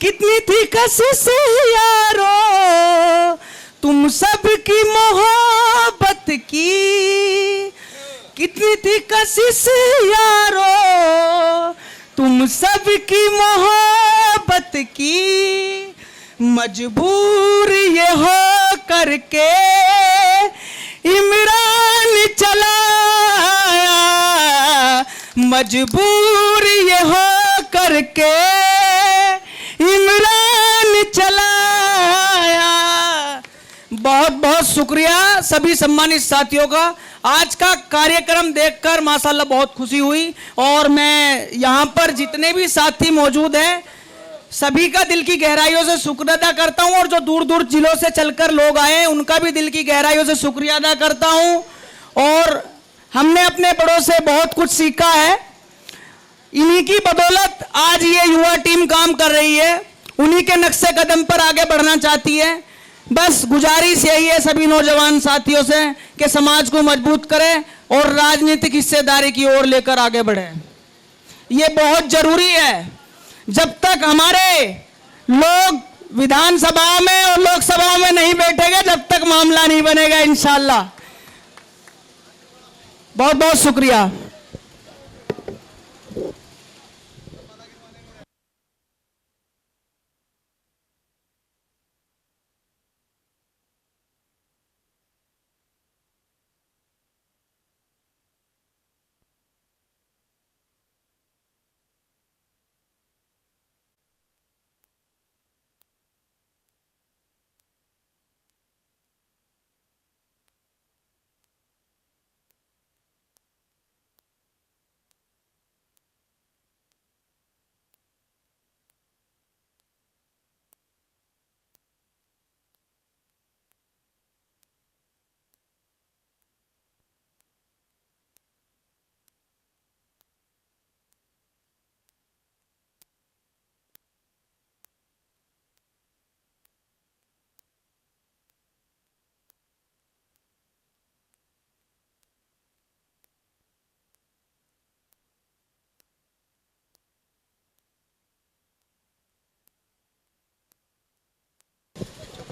कितनी थी कशिश यारो तुम सबकी मोहब्बत की, कितनी थी कशिश यारो तुम सबकी मोहब्बत की, मजबूर ये हो करके इमरान चलाया, मजबूर ये हो करके इमरान चलाया। बहुत बहुत शुक्रिया सभी सम्मानित साथियों का। आज का कार्यक्रम देखकर माशाल्लाह बहुत खुशी हुई और मैं यहाँ पर जितने भी साथी मौजूद हैं सभी का दिल की गहराइयों से शुक्र अदा करता हूँ और जो दूर दूर जिलों से चलकर लोग आए हैं उनका भी दिल की गहराइयों से शुक्रिया अदा करता हूँ। और हमने अपने बड़ों से बहुत कुछ सीखा है, इन्हीं की बदौलत आज ये युवा टीम काम कर रही है, उन्हीं के नक्शे कदम पर आगे बढ़ना चाहती है। बस गुजारिश यही है सभी नौजवान साथियों से कि समाज को मजबूत करें और राजनीतिक हिस्सेदारी की ओर लेकर आगे बढ़ें। ये बहुत जरूरी है। जब तक हमारे लोग विधानसभाओं में और लोकसभाओं में नहीं बैठेंगे जब तक मामला नहीं बनेगा इंशाअल्लाह। बहुत बहुत शुक्रिया।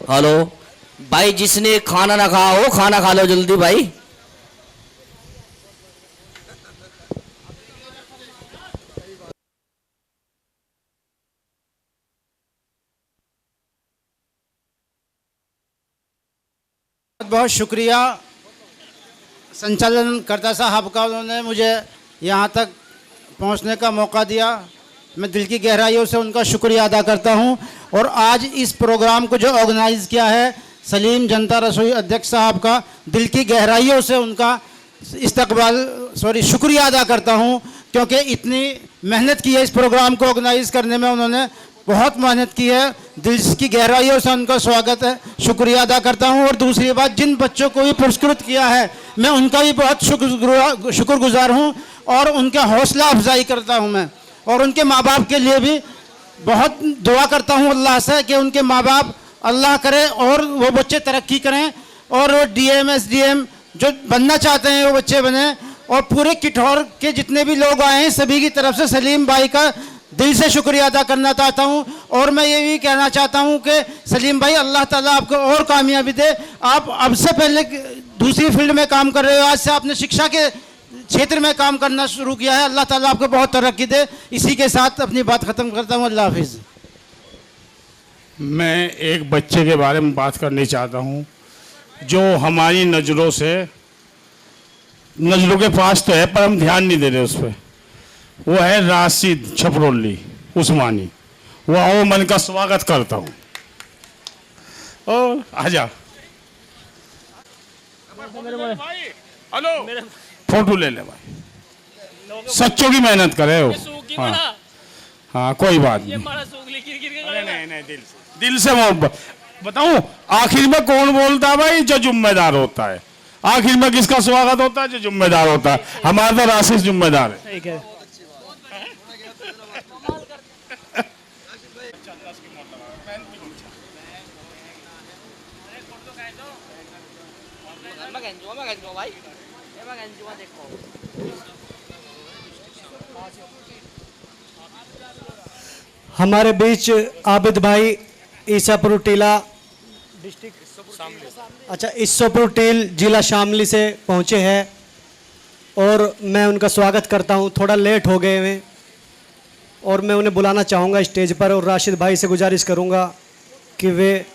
हेलो भाई, जिसने खाना ना खाया हो खाना खा लो जल्दी भाई। बहुत शुक्रिया संचालनकर्ता साहब का, उन्होंने मुझे यहाँ तक पहुँचने का मौका दिया। मैं दिल की गहराइयों से उनका शुक्रिया अदा करता हूँ। और आज इस प्रोग्राम को जो ऑर्गेनाइज़ किया है सलीम जनता रसोई अध्यक्ष साहब का दिल की गहराइयों से उनका शुक्रिया अदा करता हूँ, क्योंकि इतनी मेहनत की है इस प्रोग्राम को ऑर्गेनाइज़ करने में, उन्होंने बहुत मेहनत की है। दिल की गहराइयों से उनका स्वागत है, शुक्रिया अदा करता हूँ। और दूसरी बात, जिन बच्चों को भी पुरस्कृत किया है मैं उनका भी बहुत शुक्रगुजार हूँ और उनका हौसला अफजाई करता हूँ मैं। और उनके माँ बाप के लिए भी बहुत दुआ करता हूँ अल्लाह से कि उनके माँ बाप अल्लाह करे और वो बच्चे तरक्की करें और वो डीएम एसडीएम जो बनना चाहते हैं वो बच्चे बने। और पूरे किठौर के जितने भी लोग आए हैं सभी की तरफ से सलीम भाई का दिल से शुक्रिया अदा करना चाहता हूँ। और मैं ये भी कहना चाहता हूँ कि सलीम भाई अल्लाह ताला आपको और कामयाबी दे। आप अब से पहले दूसरी फील्ड में काम कर रहे हो, आज से आपने शिक्षा के क्षेत्र में काम करना शुरू किया है। अल्लाह ताला आपको बहुत तरक्की दे। इसी के साथ अपनी बात ख़त्म करता हूँ। अल्लाह हाफिज़। मैं एक बच्चे के बारे में बात करना चाहता हूँ जो हमारी नज़रों के पास तो है पर हम ध्यान नहीं दे रहे उस पर। वो है राशिद छपरोली उस्मानी। वो आओ, मन का स्वागत करता हूँ। और आजा। हेलो फोटो ले ले भाई, सच्चों की मेहनत करे हो। हाँ हाँ, कोई बात नहीं। अरे नहीं नहीं, दिल से मोहब्बत। बताऊं आखिर में कौन बोलता है भाई? जो जिम्मेदार होता है। आखिर में किसका स्वागत होता है? जो जिम्मेदार होता है। हमारा तो राशिद जिम्मेदार है। हमारे बीच आबिद भाई ईसापुर टीला अच्छा ईसापुर टील जिला शामली से पहुंचे हैं और मैं उनका स्वागत करता हूं। थोड़ा लेट हो गए हैं और मैं उन्हें बुलाना चाहूँगा स्टेज पर, और राशिद भाई से गुजारिश करूँगा कि वे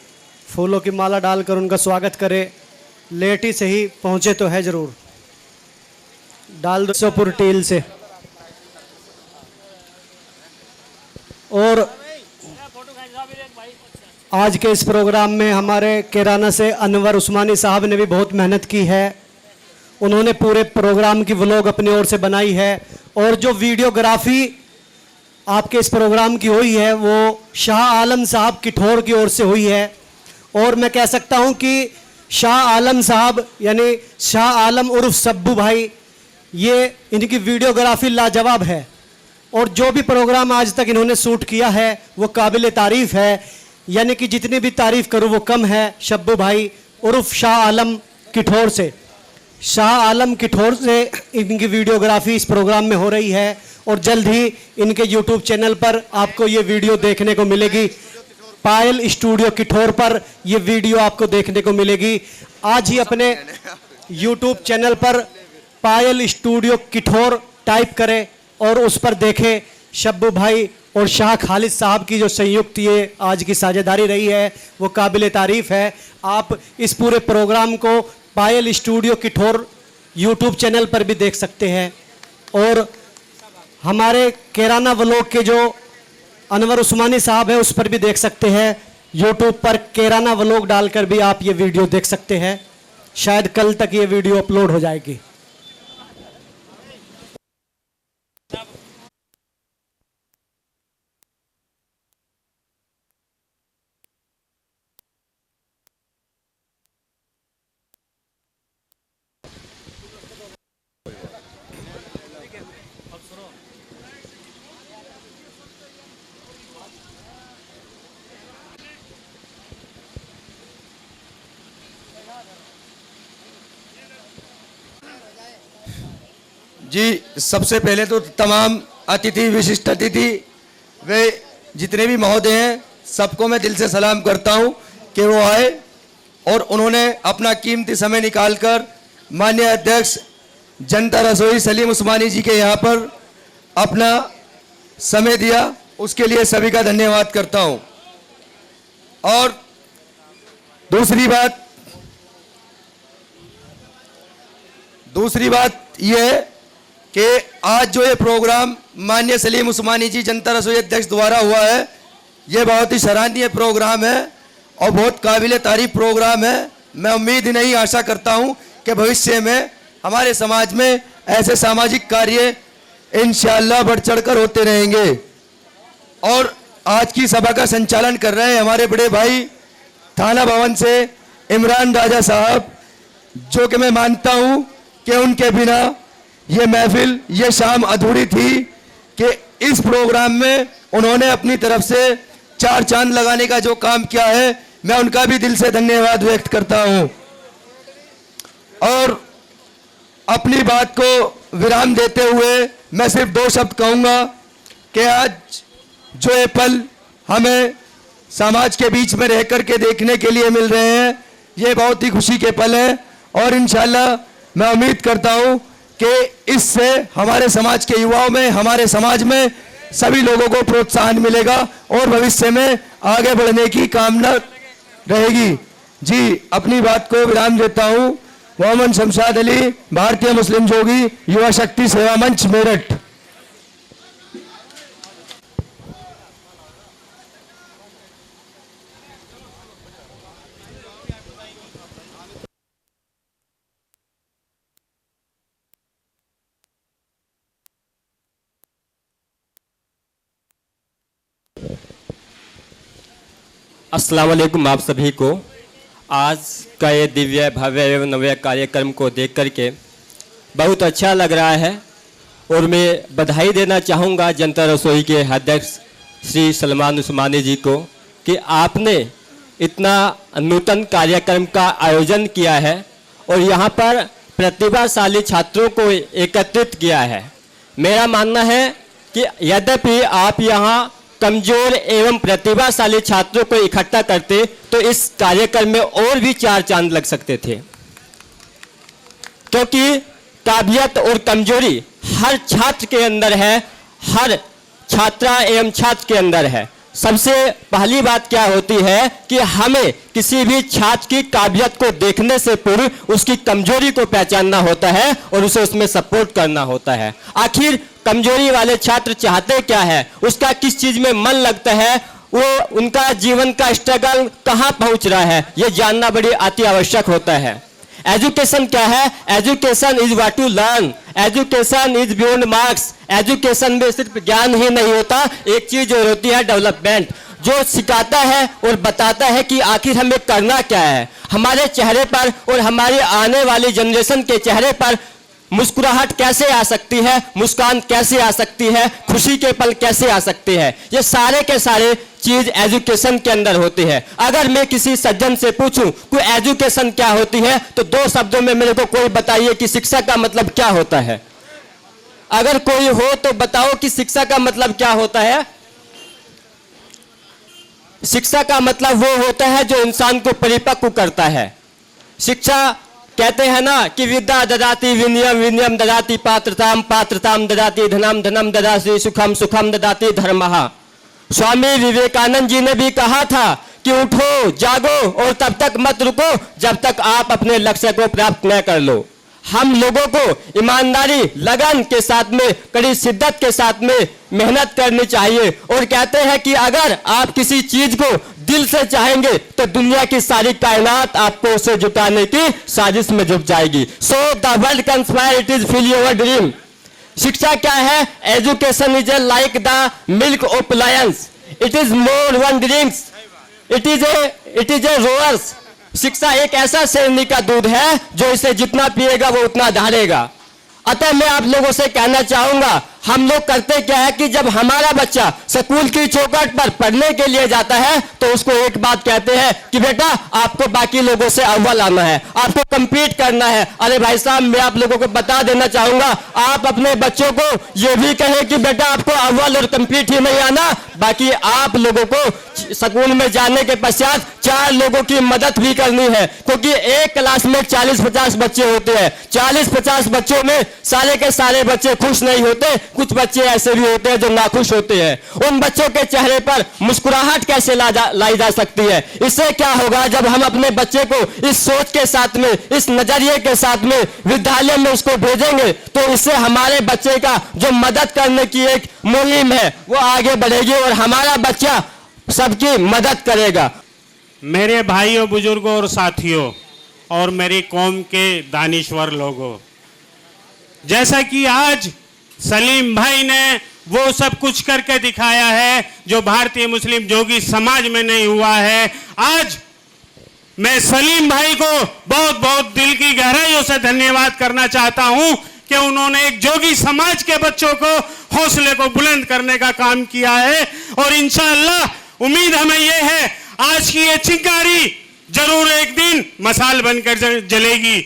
फूलों की माला डालकर उनका स्वागत करें। लेट ही सही, पहुँचे तो है ज़रूर। डाल दो ईसापुर टील से। और आज के इस प्रोग्राम में हमारे किराना से अनवर उस्मानी साहब ने भी बहुत मेहनत की है। उन्होंने पूरे प्रोग्राम की व्लॉग अपनी ओर से बनाई है, और जो वीडियोग्राफी आपके इस प्रोग्राम की हुई है वो शाह आलम साहब किठौर की ओर से हुई है। और मैं कह सकता हूं कि शाह आलम साहब यानी शाह आलम उर्फ सब्बू भाई, ये इनकी वीडियोग्राफी लाजवाब है, और जो भी प्रोग्राम आज तक इन्होंने शूट किया है वो काबिल तारीफ़ है। यानी कि जितनी भी तारीफ़ करूँ वो कम है। शब्बू भाई उर्फ शाह आलम किठौर से, शाह आलम किठौर से इनकी वीडियोग्राफी इस प्रोग्राम में हो रही है, और जल्द ही इनके यूट्यूब चैनल पर आपको ये वीडियो देखने को मिलेगी। पायल स्टूडियो किठौर पर ये वीडियो आपको देखने को मिलेगी। आज ही अपने यूट्यूब चैनल पर पायल स्टूडियो किठौर टाइप करें और उस पर देखें। शब्बू भाई और शाह खालिद साहब की जो संयुक्त ये आज की साझेदारी रही है वो काबिल तारीफ़ है। आप इस पूरे प्रोग्राम को पायल स्टूडियो किठौर यूट्यूब चैनल पर भी देख सकते हैं, और हमारे किराना व्लॉग के जो अनवर उस्मानी साहब है उस पर भी देख सकते हैं। यूट्यूब पर किराना व्लॉग डालकर भी आप ये वीडियो देख सकते हैं। शायद कल तक ये वीडियो अपलोड हो जाएगी। जी, सबसे पहले तो तमाम अतिथि, विशिष्ट अतिथि, वे जितने भी महोदय हैं सबको मैं दिल से सलाम करता हूं कि वो आए और उन्होंने अपना कीमती समय निकालकर माननीय अध्यक्ष जनता रसोई सलीम उस्मानी जी के यहाँ पर अपना समय दिया। उसके लिए सभी का धन्यवाद करता हूं। और दूसरी बात यह है कि आज जो ये प्रोग्राम माननीय सलीम उस्मानी जी जनता रसोई अध्यक्ष द्वारा हुआ है, ये बहुत ही सराहनीय प्रोग्राम है और बहुत काबिल तारीफ प्रोग्राम है। मैं उम्मीद नहीं, आशा करता हूं कि भविष्य में हमारे समाज में ऐसे सामाजिक कार्य इंशाअल्लाह बढ़ चढ़कर होते रहेंगे। और आज की सभा का संचालन कर रहे हैं हमारे बड़े भाई थाना भवन से इमरान राजा साहब, जो कि मैं मानता हूं कि उनके बिना ये महफिल, ये शाम अधूरी थी, कि इस प्रोग्राम में उन्होंने अपनी तरफ से 4 चांद लगाने का जो काम किया है, मैं उनका भी दिल से धन्यवाद व्यक्त करता हूं। और अपनी बात को विराम देते हुए मैं सिर्फ 2 शब्द कहूंगा कि आज जो ये पल हमें समाज के बीच में रहकर के देखने के लिए मिल रहे हैं, ये बहुत ही खुशी के पल हैं। और इंशाल्लाह मैं उम्मीद करता हूं कि इससे हमारे समाज के युवाओं में, हमारे समाज में सभी लोगों को प्रोत्साहन मिलेगा और भविष्य में आगे बढ़ने की कामना रहेगी। जी, अपनी बात को विराम देता हूं। मोहम्मद शमशाद अली, भारतीय मुस्लिम जोगी युवा शक्ति सेवा मंच, मेरठ। अस्सलाम वालेकुम आप सभी को। आज का ये दिव्य भव्य एवं नव्य कार्यक्रम को देख करके बहुत अच्छा लग रहा है और मैं बधाई देना चाहूँगा जनता रसोई के अध्यक्ष श्री सलमान उस्मानी जी को कि आपने इतना नूतन कार्यक्रम का आयोजन किया है और यहाँ पर प्रतिभाशाली छात्रों को एकत्रित किया है। मेरा मानना है कि यद्यपि आप यहाँ कमजोर एवं प्रतिभाशाली छात्रों को इकट्ठा करते तो इस कार्यक्रम में और भी 4 चांद लग सकते थे, क्योंकि काबिलियत और कमजोरी हर छात्र के अंदर है, हर छात्रा एवं छात्र के अंदर है। सबसे पहली बात क्या होती है कि हमें किसी भी छात्र की काबिलियत को देखने से पूर्व उसकी कमजोरी को पहचानना होता है और उसे उसमें सपोर्ट करना होता है। आखिर कमजोरी वाले छात्र चाहते क्या है, उसका किस चीज में मन लगता है, वो उनका जीवन का स्ट्रगल कहाँ पहुंच रहा है, ये जानना बड़ी अति आवश्यक होता है। एजुकेशन क्या है? Education is what to learn, education is beyond marks. Education में सिर्फ ज्ञान ही नहीं होता, एक चीज और होती है डेवलपमेंट, जो सिखाता है और बताता है कि आखिर हमें करना क्या है। हमारे चेहरे पर और हमारे आने वाली जनरेशन के चेहरे पर मुस्कुराहट कैसे आ सकती है, मुस्कान कैसे आ सकती है, खुशी के पल कैसे आ सकते हैं, ये सारे के सारे चीज एजुकेशन के अंदर होती है। अगर मैं किसी सज्जन से पूछूं कि एजुकेशन क्या होती है तो 2 शब्दों में मेरे को कोई बताइए कि शिक्षा का मतलब क्या होता है। अगर कोई हो तो बताओ कि शिक्षा का मतलब क्या होता है। शिक्षा का मतलब वो होता है जो इंसान को परिपक्व करता है। शिक्षा कहते हैं ना कि विद्या ददाति विनयम, विनयम ददाति पात्रताम, पात्रताम ददाति धनम, धनम ददाति सुखम, सुखम ददाति धर्मः। स्वामी विवेकानंद जी ने भी कहा था कि उठो जागो और तब तक मत रुको जब तक आप अपने लक्ष्य को प्राप्त न कर लो। हम लोगों को ईमानदारी, लगन के साथ में, कड़ी शिद्दत के साथ में मेहनत करनी चाहिए और कहते हैं कि अगर आप किसी चीज को दिल से चाहेंगे तो दुनिया की सारी कायनात आपको उसे जुटाने की साजिश में जुट जाएगी। So the world conspire, it is feel your dream. शिक्षा क्या है? Education is like the milk of Lions, it is more one drinks, it is a roars. शिक्षा एक ऐसा शेरनी का दूध है जो इसे जितना पिएगा वो उतना धारेगा। अतः मैं आप लोगों से कहना चाहूंगा, हम लोग करते क्या है कि जब हमारा बच्चा स्कूल की चौखट पर पढ़ने के लिए जाता है तो उसको एक बात कहते हैं कि बेटा आपको बाकी लोगों से अव्वल आना है, आपको compete करना है। अरे भाई साहब, मैं आप लोगों को बता देना चाहूंगा, आप अपने बच्चों को ये भी कहें कि बेटा आपको अव्वल और compete ही नहीं आना, बाकी आप लोगों को स्कूल में जाने के पश्चात 4 लोगों की मदद भी करनी है, क्योंकि एक क्लास में 40-50 बच्चे होते हैं। 40-50 बच्चों में सारे के सारे बच्चे खुश नहीं होते, कुछ बच्चे ऐसे भी होते हैं जो नाखुश होते हैं। उन बच्चों के चेहरे पर मुस्कुराहट कैसे लाई जा सकती है? इससे क्या होगा, जब हम अपने बच्चे को इस सोच के साथ में, इस नजरिए के साथ में विद्यालय में उसको भेजेंगे तो इससे हमारे बच्चे का जो मदद करने की एक मुहिम है वो आगे बढ़ेगी और हमारा बच्चा सबकी मदद करेगा। मेरे भाइयों, बुजुर्गों और साथियों और मेरी कौम के दानिश्वर लोगों, जैसा कि आज सलीम भाई ने वो सब कुछ करके दिखाया है जो भारतीय मुस्लिम जोगी समाज में नहीं हुआ है। आज मैं सलीम भाई को बहुत बहुत दिल की गहराइयों से धन्यवाद करना चाहता हूं कि उन्होंने एक जोगी समाज के बच्चों को हौसले को बुलंद करने का काम किया है। और इंशाअल्लाह उम्मीद हमें ये है आज की ये चिंगारी जरूर एक दिन मसाल बनकर जलेगी।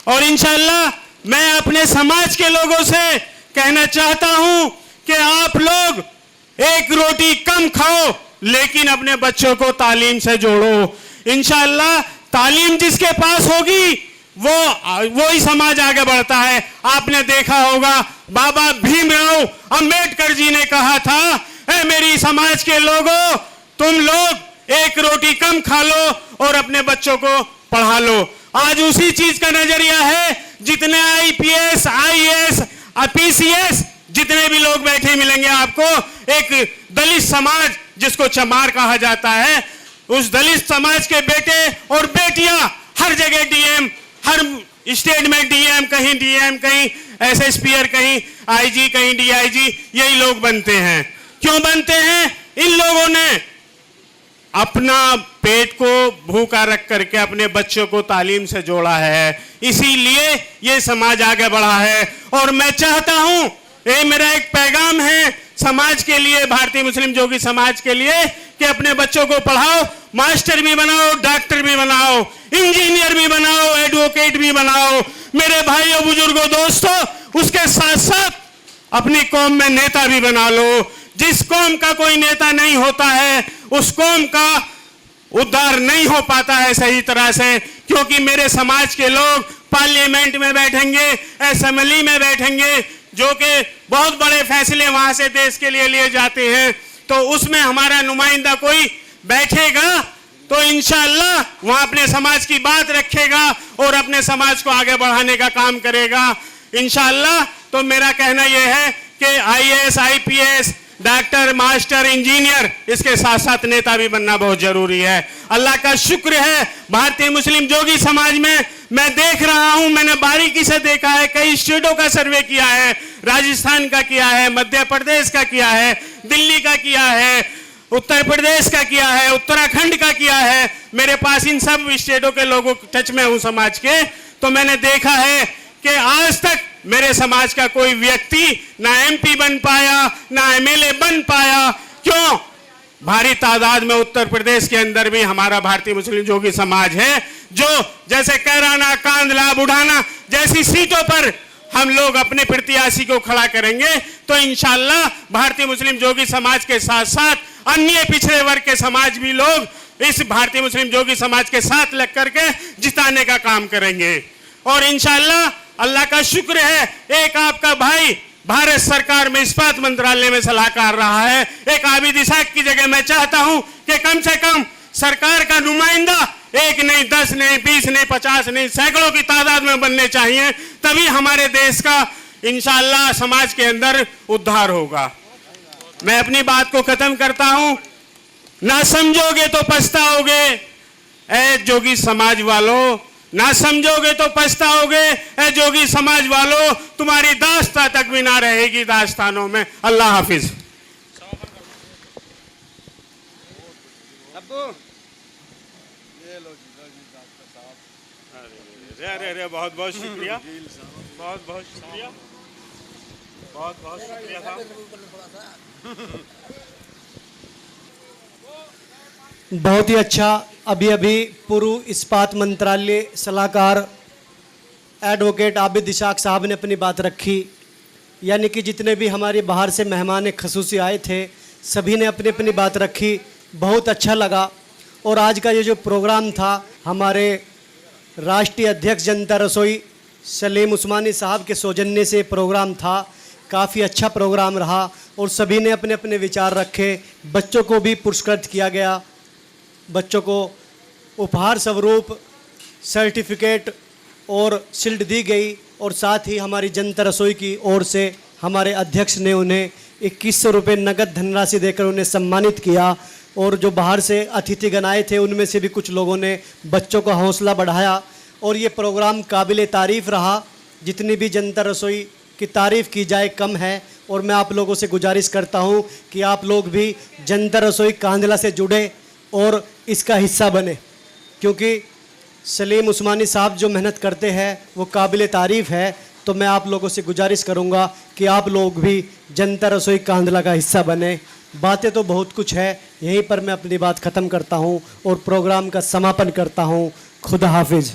और इंशाअल्लाह मैं अपने समाज के लोगों से कहना चाहता हूं कि आप लोग एक रोटी कम खाओ लेकिन अपने बच्चों को तालीम से जोड़ो। इंशाअल्लाह तालीम जिसके पास होगी वो ही समाज आगे बढ़ता है। आपने देखा होगा बाबा भीमराव अंबेडकर जी ने कहा था, ऐ मेरी समाज के लोगों, तुम लोग एक रोटी कम खा लो और अपने बच्चों को पढ़ा लो। आज उसी चीज का नजरिया है। जितने IPS, IAS, PCS जितने भी लोग बैठे मिलेंगे आपको, एक दलित समाज जिसको चमार कहा जाता है, उस दलित समाज के बेटे और बेटियां हर जगह DM, हर स्टेट में DM, कहीं DM, कहीं SSPR, कहीं IG, कहीं DIG, यही लोग बनते हैं। क्यों बनते हैं? इन लोगों ने अपना पेट को भूखा रख करके अपने बच्चों को तालीम से जोड़ा है, इसीलिए ये समाज आगे बढ़ा है। और मैं चाहता हूं, ये मेरा एक पैगाम है समाज के लिए, भारतीय मुस्लिम जोगी समाज के लिए, कि अपने बच्चों को पढ़ाओ, मास्टर भी बनाओ, डॉक्टर भी बनाओ, इंजीनियर भी बनाओ, एडवोकेट भी बनाओ। मेरे भाइयों, बुजुर्गों, दोस्तों, उसके साथ साथ अपनी कौम में नेता भी बना लो। जिस कौम का कोई नेता नहीं होता है, उस कौम का उद्धार नहीं हो पाता है सही तरह से, क्योंकि मेरे समाज के लोग पार्लियामेंट में बैठेंगे, असेंबली में बैठेंगे, जो कि बहुत बड़े फैसले वहां से देश के लिए लिए जाते हैं, तो उसमें हमारा नुमाइंदा कोई बैठेगा तो इंशाअल्लाह वहां अपने समाज की बात रखेगा और अपने समाज को आगे बढ़ाने का काम करेगा इंशाअल्लाह। तो मेरा कहना यह है कि IAS, IPS, doctor, master, engineer, इसके साथ साथ नेता भी बनना बहुत जरूरी है। अल्लाह का शुक्र है, भारतीय मुस्लिम जोगी समाज में मैं देख रहा हूं, मैंने बारीकी से देखा है, कई स्टेटों का सर्वे किया है, राजस्थान का किया है, मध्य प्रदेश का किया है, दिल्ली का किया है, उत्तर प्रदेश का किया है, उत्तराखंड का किया है। मेरे पास इन सब स्टेटों के लोगों टच में हूं समाज के, तो मैंने देखा है कि आज तक मेरे समाज का कोई व्यक्ति ना एमपी बन पाया, ना एमएलए बन पाया। क्यों? भारी तादाद में उत्तर प्रदेश के अंदर भी हमारा भारतीय मुस्लिम जोगी समाज है, जो जैसे कैराना, कांदला, बुढ़ाना जैसी सीटों पर हम लोग अपने प्रत्याशी को खड़ा करेंगे तो इंशाअल्लाह भारतीय मुस्लिम जोगी समाज के साथ साथ अन्य पिछड़े वर्ग के समाज भी लोग इस भारतीय मुस्लिम जोगी समाज के साथ लग करके जिताने का काम करेंगे। और इंशाअल्लाह अल्लाह का शुक्र है, एक आपका भाई भारत सरकार में इस्पात मंत्रालय में सलाहकार रहा है। एक आबिद इसाक की जगह मैं चाहता हूं कि कम से कम सरकार का नुमाइंदा एक नहीं, 10 नहीं, 20 नहीं, 50 नहीं, सैकड़ों की तादाद में बनने चाहिए, तभी हमारे देश का इंशाअल्लाह समाज के अंदर उद्धार होगा। मैं अपनी बात को खत्म करता हूं। ना समझोगे तो पछताओगे, ऐ जोगी समाज वालों, ना समझोगे तो पछताओगे, ऐ जोगी समाज वालों, तुम्हारी दास्तां तक भी ना रहेगी दास्तानों में। अल्लाह हाफिज। अरे बहुत बहुत शुक्रिया, बहुत बहुत शुक्रिया, बहुत बहुत शुक्रिया साहब। बहुत ही अच्छा। अभी अभी पूर्व इस्पात मंत्रालय सलाहकार एडवोकेट आबिद इसाक साहब ने अपनी बात रखी, यानी कि जितने भी हमारे बाहर से मेहमान खसूसी आए थे सभी ने अपनी अपनी बात रखी, बहुत अच्छा लगा। और आज का ये जो प्रोग्राम था, हमारे राष्ट्रीय अध्यक्ष जनता रसोई सलीम उस्मानी साहब के सौजन्य से प्रोग्राम था, काफ़ी अच्छा प्रोग्राम रहा और सभी ने अपने अपने विचार रखे। बच्चों को भी पुरस्कृत किया गया, बच्चों को उपहार स्वरूप सर्टिफिकेट और शील्ड दी गई और साथ ही हमारी जनता रसोई की ओर से हमारे अध्यक्ष ने उन्हें 2100 रुपये नगद धनराशि देकर उन्हें सम्मानित किया। और जो बाहर से अतिथिगण आए थे उनमें से भी कुछ लोगों ने बच्चों का हौसला बढ़ाया और ये प्रोग्राम काबिल तारीफ़ रहा। जितनी भी जनता रसोई की तारीफ़ की जाए कम है। और मैं आप लोगों से गुजारिश करता हूँ कि आप लोग भी जनता रसोई कांदला से जुड़े और इसका हिस्सा बने, क्योंकि सलीम उस्मानी साहब जो मेहनत करते हैं वो काबिल तारीफ़ है। तो मैं आप लोगों से गुजारिश करूँगा कि आप लोग भी जनता रसोई कांदला का हिस्सा बने। बातें तो बहुत कुछ है, यहीं पर मैं अपनी बात ख़त्म करता हूँ और प्रोग्राम का समापन करता हूँ। खुदा हाफिज़।